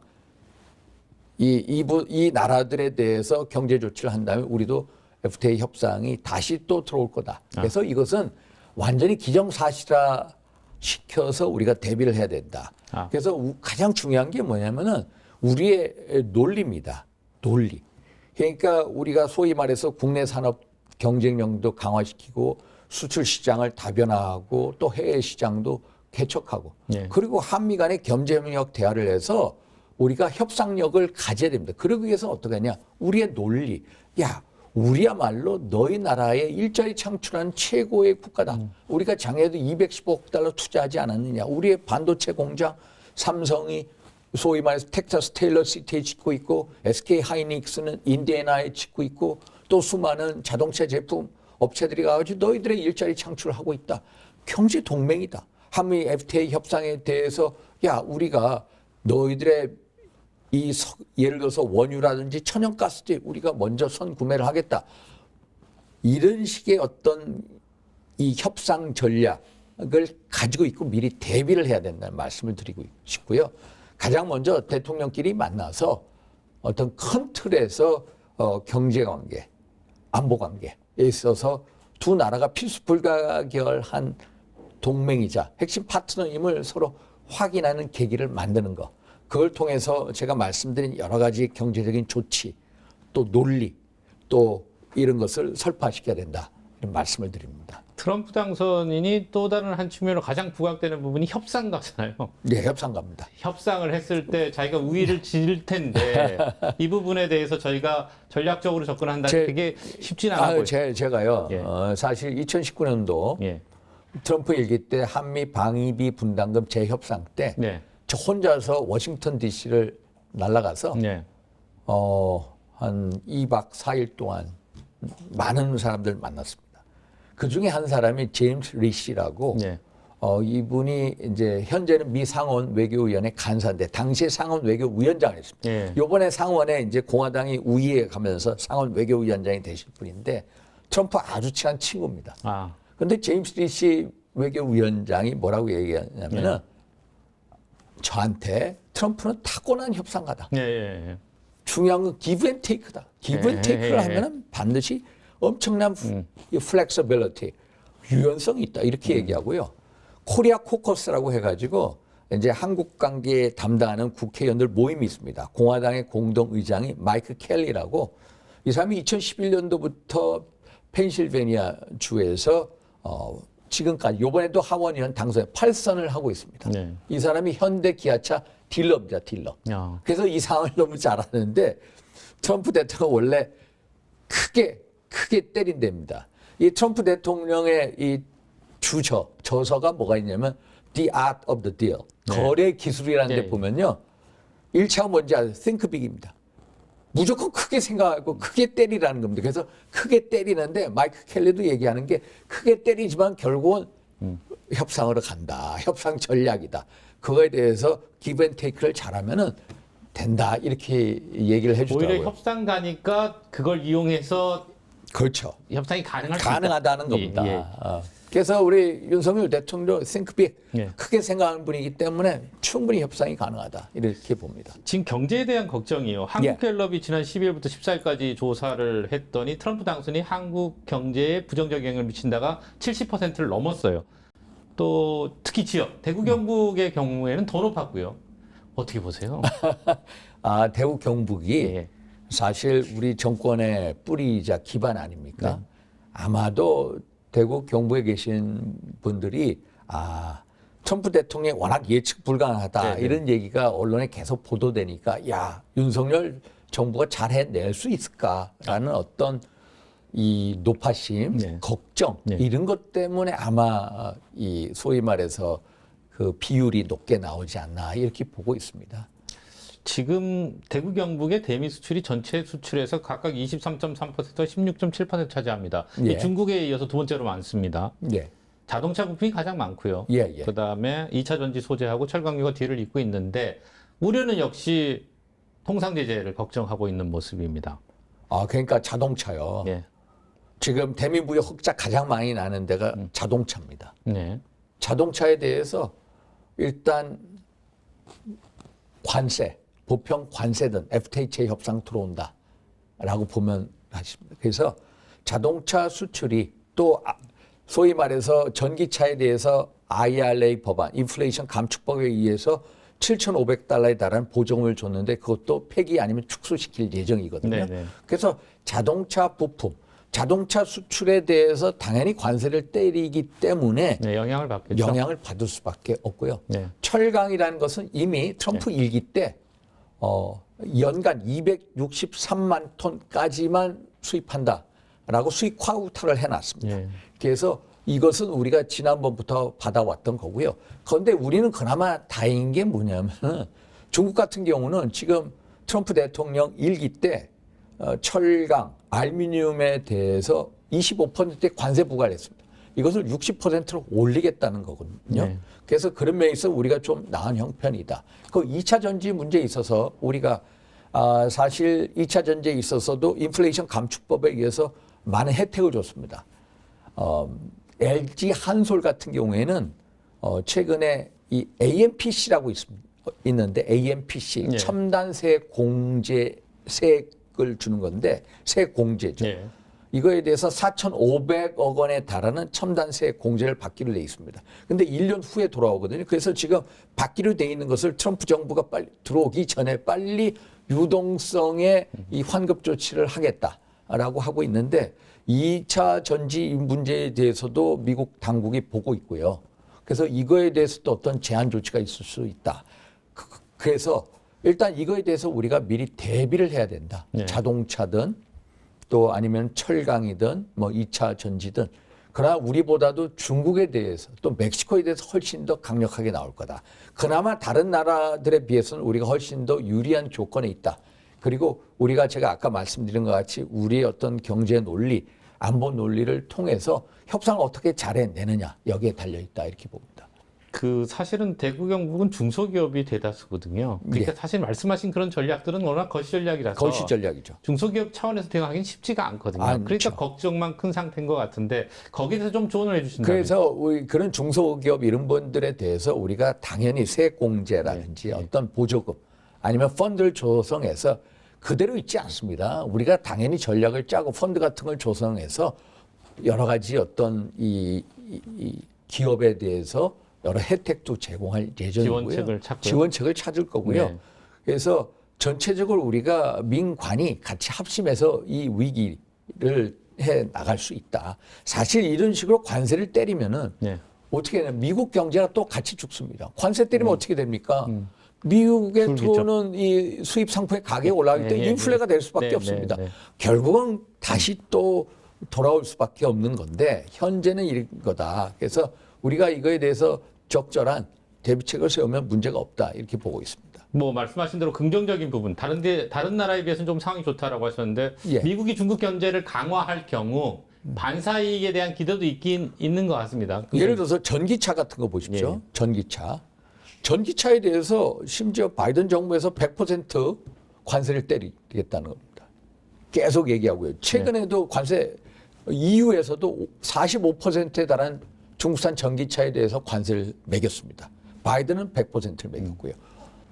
이 나라들에 대해서 경제 조치를 한 다음에 우리도 FTA 협상이 다시 또 들어올 거다. 그래서 이것은 완전히 기정사실화 시켜서 우리가 대비를 해야 된다. 그래서 가장 중요한 게 뭐냐면은 우리의 논리입니다. 논리. 그러니까 우리가 소위 말해서 국내 산업 경쟁력도 강화시키고 수출 시장을 다변화하고 또 해외 시장도 개척하고 예. 그리고 한미 간의 경제력 대화를 해서 우리가 협상력을 가져야 됩니다. 그러기 위해서 어떻게 하냐? 우리의 논리. 야, 우리야말로 너희 나라에 일자리 창출한 최고의 국가다. 우리가 작년에도 210억 달러 투자하지 않았느냐. 우리의 반도체 공장 삼성이 소위 말해서 텍사스 테일러 시티에 짓고 있고 SK 하이닉스는 인디애나에 짓고 있고 또 수많은 자동차 제품 업체들이 가가지고 너희들의 일자리 창출을 하고 있다. 경제 동맹이다. 한미 FTA 협상에 대해서 야 우리가 너희들의 예를 들어서 원유라든지 천연가스들 우리가 먼저 선구매를 하겠다. 이런 식의 어떤 이 협상 전략을 가지고 있고 미리 대비를 해야 된다는 말씀을 드리고 싶고요. 가장 먼저 대통령끼리 만나서 어떤 큰 틀에서 경제관계, 안보관계에 있어서 두 나라가 필수 불가결한 동맹이자 핵심 파트너임을 서로 확인하는 계기를 만드는 것. 그걸 통해서 제가 말씀드린 여러 가지 경제적인 조치, 또 논리, 또 이런 것을 설파시켜야 된다. 이런 말씀을 드립니다. 트럼프 당선인이 또 다른 한 측면으로 가장 부각되는 부분이 협상가잖아요. 네, 협상가입니다. 협상을 했을 때 자기가 우위를 질 텐데 이 부분에 대해서 저희가 전략적으로 접근한다. 그게 쉽지는 않아 보여요. 제가요. 예. 사실 2019년도 예. 트럼프 일기 때 한미 방위비 분담금 재협상 때 네. 저 혼자서 워싱턴 DC를 날아가서 네. 한 2박 4일 동안 많은 사람들 만났습니다. 그 중에 한 사람이 제임스 리시라고 네. 이분이 이제 현재는 미 상원 외교위원회 간사인데 당시에 상원 외교위원장을 했습니다. 예. 요번에 상원에 이제 공화당이 우위에 가면서 상원 외교위원장이 되실 분인데 트럼프 아주 친한 친구입니다. 아, 근데 제임스 리시 외교위원장이 뭐라고 얘기하냐면은 저한테 트럼프는 타고난 협상가다. 예, 예, 예. 중요한 건 기브 앤 테이크다. 기브 앤 테이크를 하면은 반드시 엄청난 이 플렉서빌리티, 유연성이 있다. 이렇게 얘기하고요. 코리아 코커스라고 해가지고 이제 한국 관계에 담당하는 국회의원들 모임이 있습니다. 공화당의 공동의장이 마이크 켈리라고 이 사람이 2011년도부터 펜실베니아 주에서 지금까지 이번에도 하원의원 당선에 8선을 하고 있습니다. 네. 이 사람이 현대 기아차 딜러입니다. 딜러. 야. 그래서 이 상황을 너무 잘 아는데 트럼프 대통령 원래 크게 때린답니다. 이 트럼프 대통령의 이 저서가 뭐가 있냐면 The Art of the Deal. 네. 거래 기술이라는 데 네. 보면요. 1차가 뭔지 아세요? Think Big입니다. 무조건 크게 생각하고 크게 때리라는 겁니다. 그래서 크게 때리는데 마이크 켈리도 얘기하는 게 크게 때리지만 결국은 협상으로 간다. 협상 전략이다. 그거에 대해서 기브 앤 테이크를 잘하면은 된다. 이렇게 얘기를 해주더라고요. 오히려 협상 가니까 그걸 이용해서 그렇죠. 협상이 가능하다는 겁니다. 예, 예. 그래서 우리 윤석열 대통령 think 예. 크게 생각하는 분이기 때문에 충분히 협상이 가능하다. 이렇게 봅니다. 지금 경제에 대한 걱정이요. 한국갤럽이 지난 12일부터 14일까지 조사를 했더니 트럼프 당선이 한국 경제에 부정적 영향을 미친다가 70%를 넘었어요. 또 특히 지역, 대구 경북의 경우에는 더 높았고요. 어떻게 보세요? 대구 경북이 예. 사실 우리 정권의 뿌리이자 기반 아닙니까? 아마도 대구 경북에 계신 분들이 트럼프 대통령이 워낙 예측 불가능하다 네. 이런 얘기가 언론에 계속 보도되니까 야 윤석열 정부가 잘 해낼 수 있을까라는 어떤 이 노파심, 네. 걱정 네. 이런 것 때문에 아마 이 소위 말해서 그 비율이 높게 나오지 않나 이렇게 보고 있습니다. 지금 대구 경북의 대미 수출이 전체 수출에서 각각 23.3%와 16.7% 차지합니다. 예. 이 중국에 이어서 두 번째로 많습니다. 예, 자동차 부품이 가장 많고요. 예, 예. 그다음에 2차 전지 소재하고 철강유가 뒤를 잇고 있는데 우려는 역시 통상 제재를 걱정하고 있는 모습입니다. 그러니까 자동차요. 예. 지금 대미무역 흑자 가장 많이 나는 데가 자동차입니다. 네. 자동차에 대해서 일단 관세, 보편 관세든 FTA 협상 들어온다라고 보면 하십니다. 그래서 자동차 수출이 또 소위 말해서 전기차에 대해서 IRA 법안, 인플레이션 감축법에 의해서 7,500달러에 달하는 보정을 줬는데 그것도 폐기 아니면 축소시킬 예정이거든요. 네네. 그래서 자동차 부품, 자동차 수출에 대해서 당연히 관세를 때리기 때문에 네, 영향을 받겠죠. 영향을 받을 수밖에 없고요. 네. 철강이라는 것은 이미 트럼프 일기 때 연간 263만 톤까지만 수입한다라고 수입 과우타를 해놨습니다. 네. 그래서 이것은 우리가 지난번부터 받아왔던 거고요. 그런데 우리는 그나마 다행인 게 뭐냐면 중국 같은 경우는 지금 트럼프 대통령 일기 때 철강, 알루미늄에 대해서 25%의 관세 부과를 했습니다. 이것을 60%로 올리겠다는 거거든요. 네. 그래서 그런 면에서 우리가 좀 나은 형편이다. 그 2차 전지 문제에 있어서 우리가 사실 2차 전지에 있어서도 인플레이션 감축법에 의해서 많은 혜택을 줬습니다. LG 한솔 같은 경우에는 최근에 이 AMPC라고 있는데 AMPC 네. 첨단세 공제 세액을 주는 건데 세액 공제죠. 네. 이거에 대해서 4,500억 원에 달하는 첨단세 공제를 받기로 돼 있습니다. 근데 1년 후에 돌아오거든요. 그래서 지금 받기로 돼 있는 것을 트럼프 정부가 빨리 들어오기 전에 빨리 유동성의 이 환급 조치를 하겠다라고 하고 있는데 2차 전지 문제에 대해서도 미국 당국이 보고 있고요. 그래서 이거에 대해서도 어떤 제한 조치가 있을 수 있다. 그래서 일단 이거에 대해서 우리가 미리 대비를 해야 된다. 네. 자동차든 또 아니면 철강이든 뭐 2차 전지든. 그러나 우리보다도 중국에 대해서 또 멕시코에 대해서 훨씬 더 강력하게 나올 거다. 그나마 다른 나라들에 비해서는 우리가 훨씬 더 유리한 조건에 있다. 그리고 우리가 제가 아까 말씀드린 것 같이 우리의 어떤 경제 논리, 안보 논리를 통해서 협상을 어떻게 잘 해내느냐 여기에 달려있다 이렇게 봅니다. 그 사실은 대구 경북은 중소기업이 대다수거든요. 그러니까 예. 사실 말씀하신 그런 전략들은 워낙 거시 전략이라서 거시 전략이죠. 중소기업 차원에서 대응하기는 쉽지가 않거든요. 않죠. 그러니까 걱정만 큰 상태인 것 같은데 거기에 대해서 좀 조언을 해주신다면. 그래서 우리 그런 중소기업 이런 분들에 대해서 우리가 당연히 세공제라든지 어떤 보조금 아니면 펀드를 조성해서 그대로 있지 않습니다. 우리가 당연히 전략을 짜고 펀드 같은 걸 조성해서 여러 가지 어떤 이 기업에 대해서 여러 혜택도 제공할 예정이고요. 지원책을 찾고요. 지원책을 찾을 거고요. 네. 그래서 전체적으로 우리가 민관이 같이 합심해서 이 위기를 해 나갈 수 있다. 사실 이런 식으로 관세를 때리면은 네. 어떻게 되냐? 미국 경제가 또 같이 죽습니다. 관세 때리면 어떻게 됩니까? 미국에 줄겠죠. 들어오는 이 수입 상품의 가격이 올라갈 때 인플레가 될 수밖에 없습니다. 결국은 다시 또 돌아올 수밖에 없는 건데 현재는 이런 거다. 그래서 우리가 이거에 대해서 적절한 대비책을 세우면 문제가 없다 이렇게 보고 있습니다. 뭐 말씀하신 대로 긍정적인 부분 다른 나라에 비해서는 좀 상황이 좋다라고 하셨는데 예. 미국이 중국 경제를 강화할 경우 반사 이익에 대한 기대도 있는 것 같습니다. 예를 들어서 전기차 같은 거 보십시오. 전기차에 대해서 심지어 바이든 정부에서 100% 관세를 때리겠다는 겁니다. 계속 얘기하고요. 최근에도 관세 EU에서도 45%에 달한 중국산 전기차에 대해서 관세를 매겼습니다. 바이든은 100%를 매겼고요.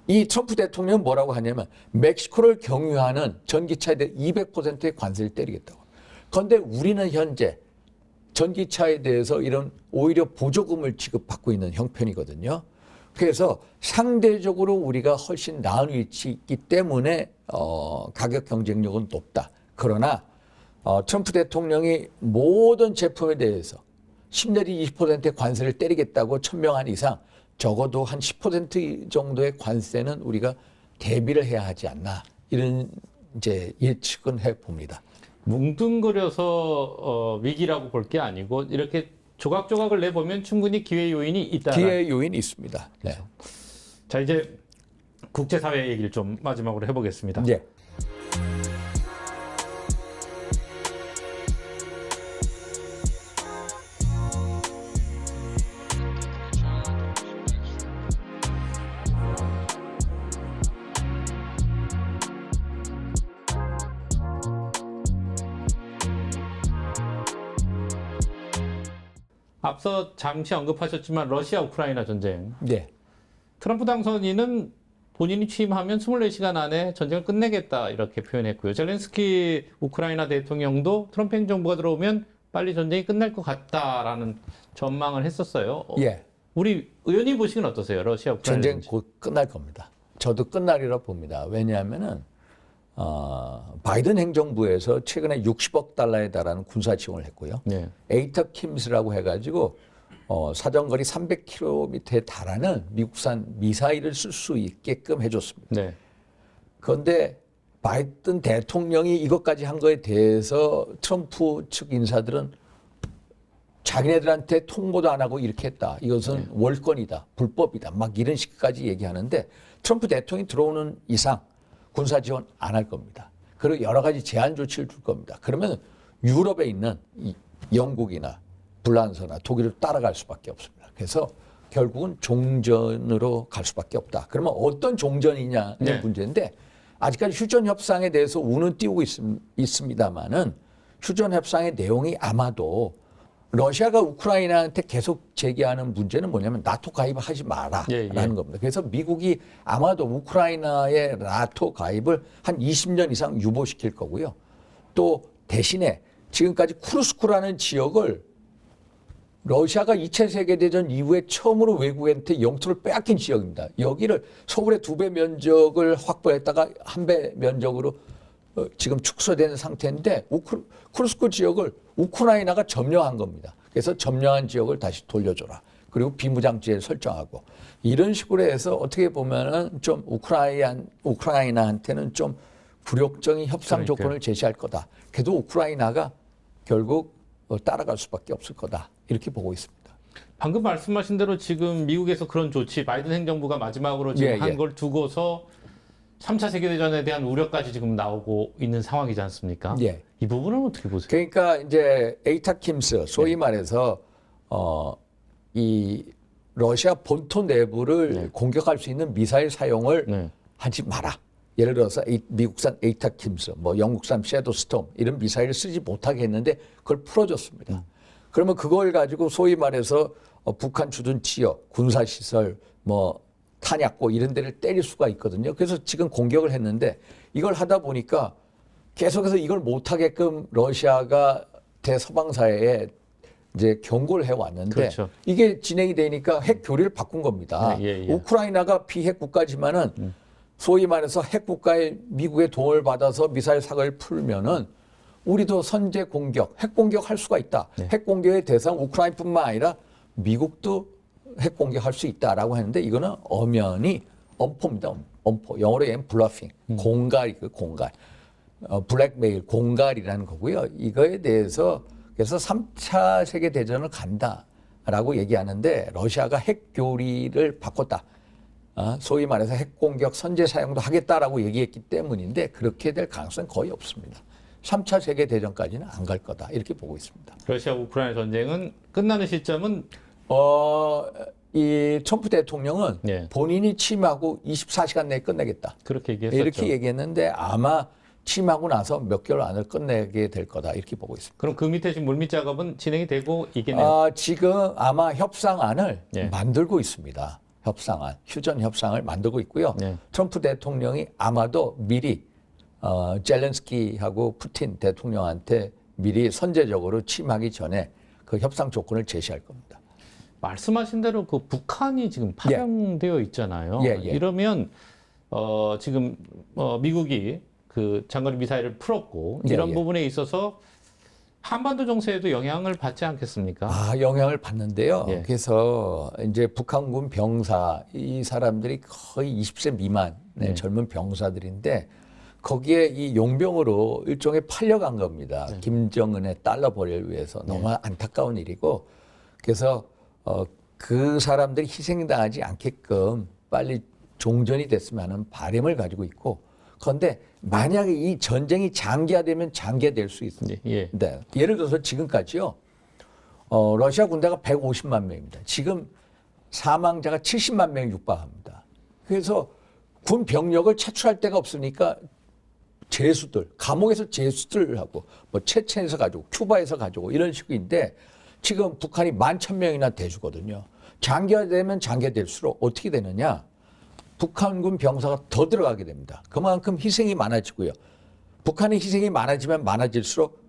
이 트럼프 대통령은 뭐라고 하냐면 멕시코를 경유하는 전기차에 대해 200%의 관세를 때리겠다고. 그런데 우리는 현재 전기차에 대해서 이런 오히려 보조금을 지급받고 있는 형편이거든요. 그래서 상대적으로 우리가 훨씬 나은 위치에 있기 때문에 가격 경쟁력은 높다. 그러나 트럼프 대통령이 모든 제품에 대해서 10 내지 20%의 관세를 때리겠다고 천명한 이상 적어도 한 10% 정도의 관세는 우리가 대비를 해야 하지 않나 이런 이제 예측은 해 봅니다. 뭉뚱그려서 위기라고 볼 게 아니고 이렇게 조각조각을 내보면 충분히 기회 요인이 있다. 기회 요인이 있습니다. 네. 자 이제 국제사회 얘기를 좀 마지막으로 해보겠습니다. 네. 앞서 잠시 언급하셨지만 러시아 우크라이나 전쟁. 네. 트럼프 당선인은 본인이 취임하면 24시간 안에 전쟁을 끝내겠다 이렇게 표현했고요. 젤렌스키 우크라이나 대통령도 트럼프 행정부가 들어오면 빨리 전쟁이 끝날 것 같다라는 전망을 했었어요. 예. 우리 의원님 보시기는 어떠세요? 러시아 우크라이나 전쟁 곧 끝날 겁니다. 저도 끝나리라 봅니다. 왜냐하면은 바이든 행정부에서 최근에 60억 달러에 달하는 군사 지원을 했고요. 네. 에이터 킴스라고 해가지고 사정거리 300km에 달하는 미국산 미사일을 쓸 수 있게끔 해줬습니다. 네. 그런데 바이든 대통령이 이것까지 한 거에 대해서 트럼프 측 인사들은 자기네들한테 통보도 안 하고 이렇게 했다. 이것은 월권이다. 불법이다. 막 이런 식까지 얘기하는데 트럼프 대통령이 들어오는 이상 군사 지원 안 할 겁니다. 그리고 여러 가지 제한 조치를 줄 겁니다. 그러면 유럽에 있는 이 영국이나 불란서나 독일을 따라갈 수밖에 없습니다. 그래서 결국은 종전으로 갈 수밖에 없다. 그러면 어떤 종전이냐의 네. 문제인데 아직까지 휴전 협상에 대해서 운은 띄우고 있습니다만은 휴전 협상의 내용이 아마도 러시아가 우크라이나한테 계속 제기하는 문제는 뭐냐면 나토 가입하지 마라라는 겁니다. 그래서 미국이 아마도 우크라이나의 나토 가입을 한 20년 이상 유보시킬 거고요. 또 대신에 지금까지 쿠르스크라는 지역을 러시아가 2차 세계대전 이후에 처음으로 외국한테 영토를 빼앗긴 지역입니다. 여기를 서울의 2배 면적을 확보했다가 1배 면적으로 지금 축소된 상태인데 쿠르스크 지역을 우크라이나가 점령한 겁니다. 그래서 점령한 지역을 다시 돌려줘라. 그리고 비무장지대를 설정하고 이런 식으로 해서 어떻게 보면은 좀 우크라이나한테는 좀 굴욕적인 협상 그러니까요. 조건을 제시할 거다. 그래도 우크라이나가 결국 따라갈 수밖에 없을 거다. 이렇게 보고 있습니다. 방금 말씀하신 대로 지금 미국에서 그런 조치, 바이든 행정부가 마지막으로 지금 한 걸 두고서 3차 세계대전에 대한 우려까지 지금 나오고 있는 상황이지 않습니까? 예. 이 부분은 어떻게 보세요? 그러니까 이제 에이타 킴스, 소위 말해서 이 러시아 본토 내부를 네. 공격할 수 있는 미사일 사용을 네. 하지 마라. 예를 들어서 미국산 에이타킴스, 뭐 영국산 섀도스톰 이런 미사일을 쓰지 못하게 했는데 그걸 풀어줬습니다. 그러면 그걸 가지고 소위 말해서 북한 주둔 지역, 군사시설, 뭐 탄약고 이런 데를 때릴 수가 있거든요. 그래서 지금 공격을 했는데 이걸 하다 보니까 계속해서 이걸 못하게끔 러시아가 대서방 사회에 이제 경고를 해왔는데 그렇죠. 이게 진행이 되니까 핵 교리를 바꾼 겁니다. 예. 우크라이나가 비핵 국가지만은 소위 말해서 핵 국가의 미국의 도움을 받아서 미사일 사거리를 풀면은 우리도 선제 공격, 핵 공격할 수가 있다. 네. 핵 공격의 대상 우크라이나뿐만 아니라 미국도 핵 공격할 수 있다라고 했는데 이거는 엄연히 엄포입니다. 엄포. 영어로 얘는 블러핑, 공갈이 그 공갈. 블랙메일, 공갈이라는 거고요. 이거에 대해서 그래서 3차 세계 대전을 간다라고 얘기하는데 러시아가 핵 교리를 바꿨다. 소위 말해서 핵 공격 선제 사용도 하겠다라고 얘기했기 때문인데 그렇게 될 가능성은 거의 없습니다. 3차 세계 대전까지는 안 갈 거다. 이렇게 보고 있습니다. 러시아 우크라이나 전쟁은 끝나는 시점은 이 트럼프 대통령은 네. 본인이 취임하고 24시간 내에 끝내겠다. 그렇게 얘기했었죠. 이렇게 얘기했는데 아마 취임하고 나서 몇 개월 안에 끝내게 될 거다. 이렇게 보고 있습니다. 그럼 그 밑에 지금 물밑 작업은 진행이 되고 있겠네요. 지금 아마 협상안을 네. 만들고 있습니다. 협상안, 휴전 협상을 만들고 있고요. 네. 트럼프 대통령이 아마도 미리 젤렌스키하고 푸틴 대통령한테 미리 선제적으로 취임하기 전에 그 협상 조건을 제시할 겁니다. 말씀하신 대로 그 북한이 지금 파병되어 있잖아요. 예. 이러면 지금 미국이 그 장거리 미사일을 풀었고 예, 이런 예. 부분에 있어서 한반도 정세에도 영향을 받지 않겠습니까? 영향을 받는데요. 예. 그래서 이제 북한군 병사 이 사람들이 거의 20세 미만의 젊은 병사들인데 거기에 이 용병으로 일종의 팔려간 겁니다. 김정은의 달러 벌이를 위해서 너무 안타까운 일이고 그래서 그 사람들이 희생당하지 않게끔 빨리 종전이 됐으면 하는 바람을 가지고 있고 그런데 만약에 이 전쟁이 장기화되면 장기화될 수 있습니다. 예. 네. 예를 들어서 지금까지요. 러시아 군대가 150만 명입니다. 지금 사망자가 70만 명 육박합니다. 그래서 군 병력을 차출할 데가 없으니까 제수들, 감옥에서 제수들 하고 뭐 체첸에서 가지고 큐바에서 가지고 이런 식인데 지금 북한이 11,000명이나 대주거든요. 장기화되면 장기화될수록 어떻게 되느냐? 북한군 병사가 더 들어가게 됩니다. 그만큼 희생이 많아지고요. 북한의 희생이 많아지면 많아질수록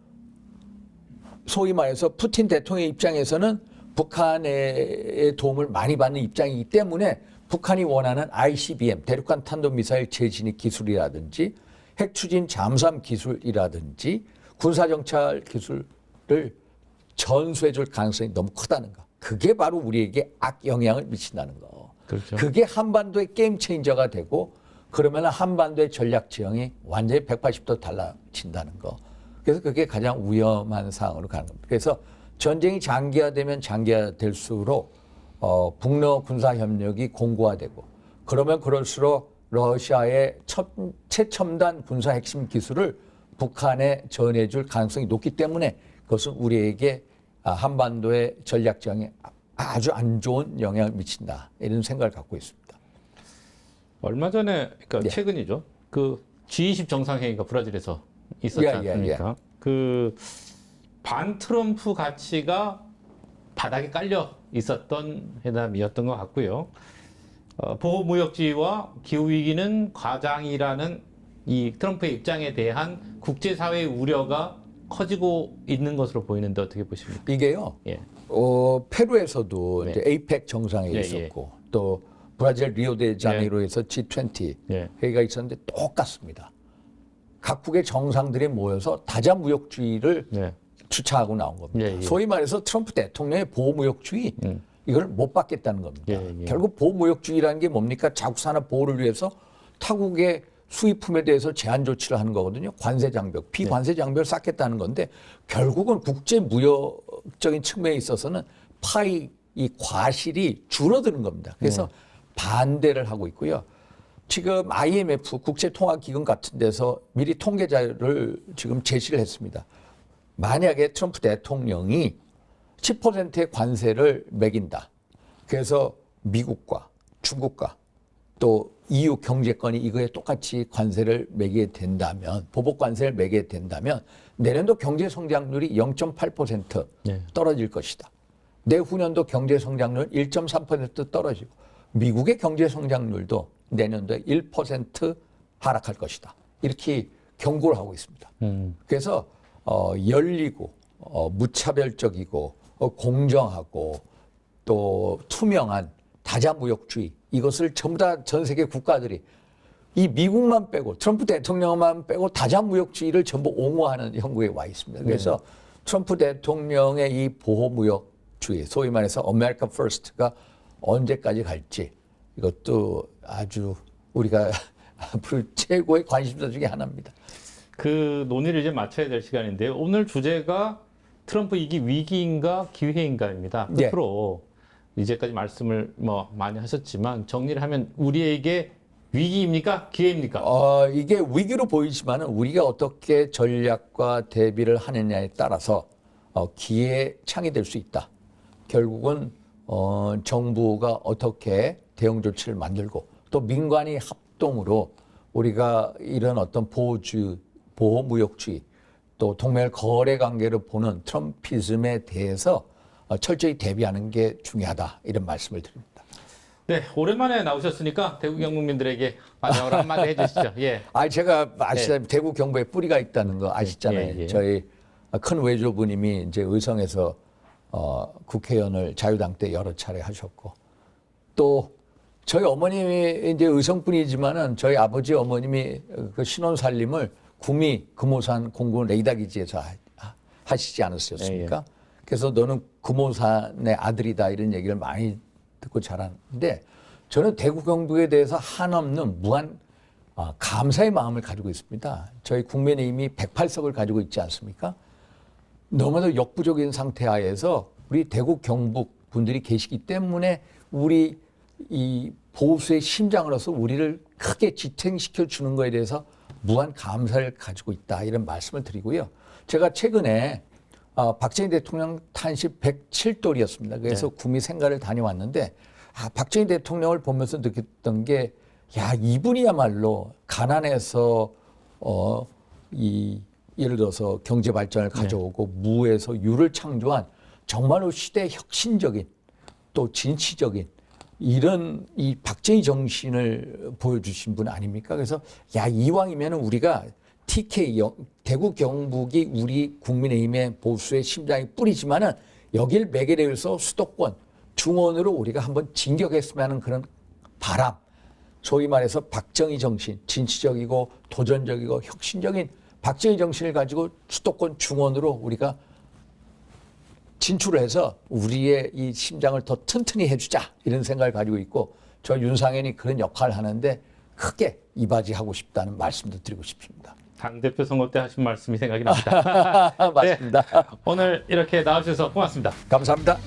소위 말해서 푸틴 대통령의 입장에서는 북한의 도움을 많이 받는 입장이기 때문에 북한이 원하는 ICBM, 대륙간 탄도미사일 재진입 기술이라든지 핵 추진 잠수함 기술이라든지 군사정찰 기술을 전수해 줄 가능성이 너무 크다는 거. 그게 바로 우리에게 악영향을 미친다는 거. 그렇죠. 그게 한반도의 게임 체인저가 되고 그러면 한반도의 전략 지형이 완전히 180도 달라진다는 거. 그래서 그게 가장 위험한 상황으로 가는 겁니다. 그래서 전쟁이 장기화되면 장기화될수록 북러 군사협력이 공고화되고 그러면 그럴수록 러시아의 최첨단 군사 핵심 기술을 북한에 전해줄 가능성이 높기 때문에 그것은 우리에게 한반도의 전략 지형에 아주 안 좋은 영향을 미친다. 이런 생각을 갖고 있습니다. 얼마 전에 그러니까 예. 최근이죠. 그 G20 정상회의가 브라질에서 있었지 않습니까? 그 반트럼프 가치가 바닥에 깔려 있었던 회담이었던 것 같고요. 보호무역주의와 기후위기는 과장이라는 이 트럼프의 입장에 대한 국제사회의 우려가 커지고 있는 것으로 보이는데 어떻게 보십니까? 이게요. 예. 페루에서도 네. 이제 에이펙 정상회의 예, 있었고 또 브라질 리오데자네이로에서 G20 예. 회의가 있었는데 똑같습니다. 각국의 정상들이 모여서 다자무역주의를 네. 주창하고 나온 겁니다. 예, 예. 소위 말해서 트럼프 대통령의 보호무역주의 이걸 못 받겠다는 겁니다. 예, 예. 결국 보호무역주의라는 게 뭡니까? 자국 산업 보호를 위해서 타국의 수입품에 대해서 제한 조치를 하는 거거든요. 관세 장벽, 비관세 장벽을 쌓겠다는 건데 결국은 국제 무역적인 측면에 있어서는 파이 이 과실이 줄어드는 겁니다. 그래서 반대를 하고 있고요. 지금 IMF 국제통화기금 같은 데서 미리 통계자를 지금 제시를 했습니다. 만약에 트럼프 대통령이 10%의 관세를 매긴다. 그래서 미국과 중국과 또 EU 경제권이 이거에 똑같이 관세를 매게 된다면, 보복 관세를 매게 된다면 내년도 경제 성장률이 0.8% 네. 떨어질 것이다. 내후년도 경제 성장률 1.3% 떨어지고 미국의 경제 성장률도 내년도에 1% 하락할 것이다. 이렇게 경고를 하고 있습니다. 그래서 열리고 무차별적이고 공정하고 또 투명한 다자무역주의, 이것을 전부 다 전 세계 국가들이 이 미국만 빼고 트럼프 대통령만 빼고 다자무역주의를 전부 옹호하는 형국에 와 있습니다. 그래서 트럼프 대통령의 이 보호무역주의, 소위 말해서 아메리카 퍼스트가 언제까지 갈지, 이것도 아주 우리가 앞으로 최고의 관심사 중에 하나입니다. 그 논의를 이제 마쳐야 될 시간인데요. 오늘 주제가 트럼프 이기 위기인가 기회인가입니다. 네. 끝으로 이제까지 말씀을 뭐 많이 하셨지만 정리를 하면 우리에게 위기입니까? 기회입니까? 이게 위기로 보이지만 우리가 어떻게 전략과 대비를 하느냐에 따라서 기회의 창이 될 수 있다. 결국은 정부가 어떻게 대응 조치를 만들고 또 민간이 합동으로 우리가 이런 어떤 보호무역주의 또 동맹 거래 관계를 보는 트럼피즘에 대해서 철저히 대비하는 게 중요하다, 이런 말씀을 드립니다. 네, 오랜만에 나오셨으니까 대구 경북민들에게 마지막으로 한마디 해주시죠. 예. 제가 아시다시피 대구 경북에 뿌리가 있다는 거 아시잖아요. 예, 예. 저희 큰 외조부님이 이제 의성에서 국회의원을 자유당 때 여러 차례 하셨고, 또 저희 어머님이 이제 의성분이지만은 저희 아버지 어머님이 그 신혼살림을 구미 금오산 공군 레이더 기지에서 하시지 않았었습니까? 예. 그래서 너는 금오산의 아들이다, 이런 얘기를 많이 듣고 자랐는데, 저는 대구 경북에 대해서 한없는 무한 감사의 마음을 가지고 있습니다. 저희 국민의힘이 108석을 가지고 있지 않습니까? 너무도 역부족인 상태 하에서 우리 대구 경북 분들이 계시기 때문에 우리 이 보수의 심장으로서 우리를 크게 지탱시켜 주는 것에 대해서 무한 감사를 가지고 있다, 이런 말씀을 드리고요. 제가 최근에 박정희 대통령 탄식 107돌이었습니다. 그래서 네. 구미 생가를 다녀왔는데 박정희 대통령을 보면서 느꼈던 게, 야, 이분이야말로 가난해서 예를 들어서 경제 발전을 가져오고 무에서 유를 창조한 정말로 시대 혁신적인 또 진취적인 이런 이 박정희 정신을 보여주신 분 아닙니까? 그래서 야, 이왕이면 우리가 TK 대구 경북이 우리 국민의힘의 보수의 심장이 뿌리지만은 여길 매개로해서 수도권 중원으로 우리가 한번 진격했으면 하는 그런 바람, 소위 말해서 박정희 정신, 진취적이고 도전적이고 혁신적인 박정희 정신을 가지고 수도권 중원으로 우리가 진출을 해서 우리의 이 심장을 더 튼튼히 해주자, 이런 생각을 가지고 있고, 저 윤상현이 그런 역할을 하는데 크게 이바지하고 싶다는 말씀도 드리고 싶습니다. 당대표 선거 때 하신 말씀이 생각이 납니다. 맞습니다. 네, 오늘 이렇게 나와주셔서 고맙습니다. 감사합니다.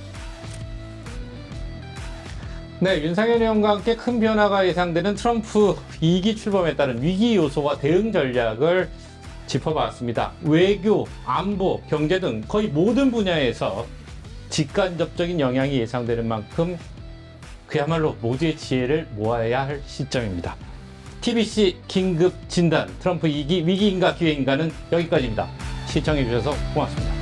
네, 윤상현 의원과 함께 큰 변화가 예상되는 트럼프 2기 출범에 따른 위기 요소와 대응 전략을 짚어봤습니다. 외교, 안보, 경제 등 거의 모든 분야에서 직간접적인 영향이 예상되는 만큼 그야말로 모두의 지혜를 모아야 할 시점입니다. TBC 긴급 진단 트럼프 2기 위기인가 기회인가는 여기까지입니다. 시청해주셔서 고맙습니다.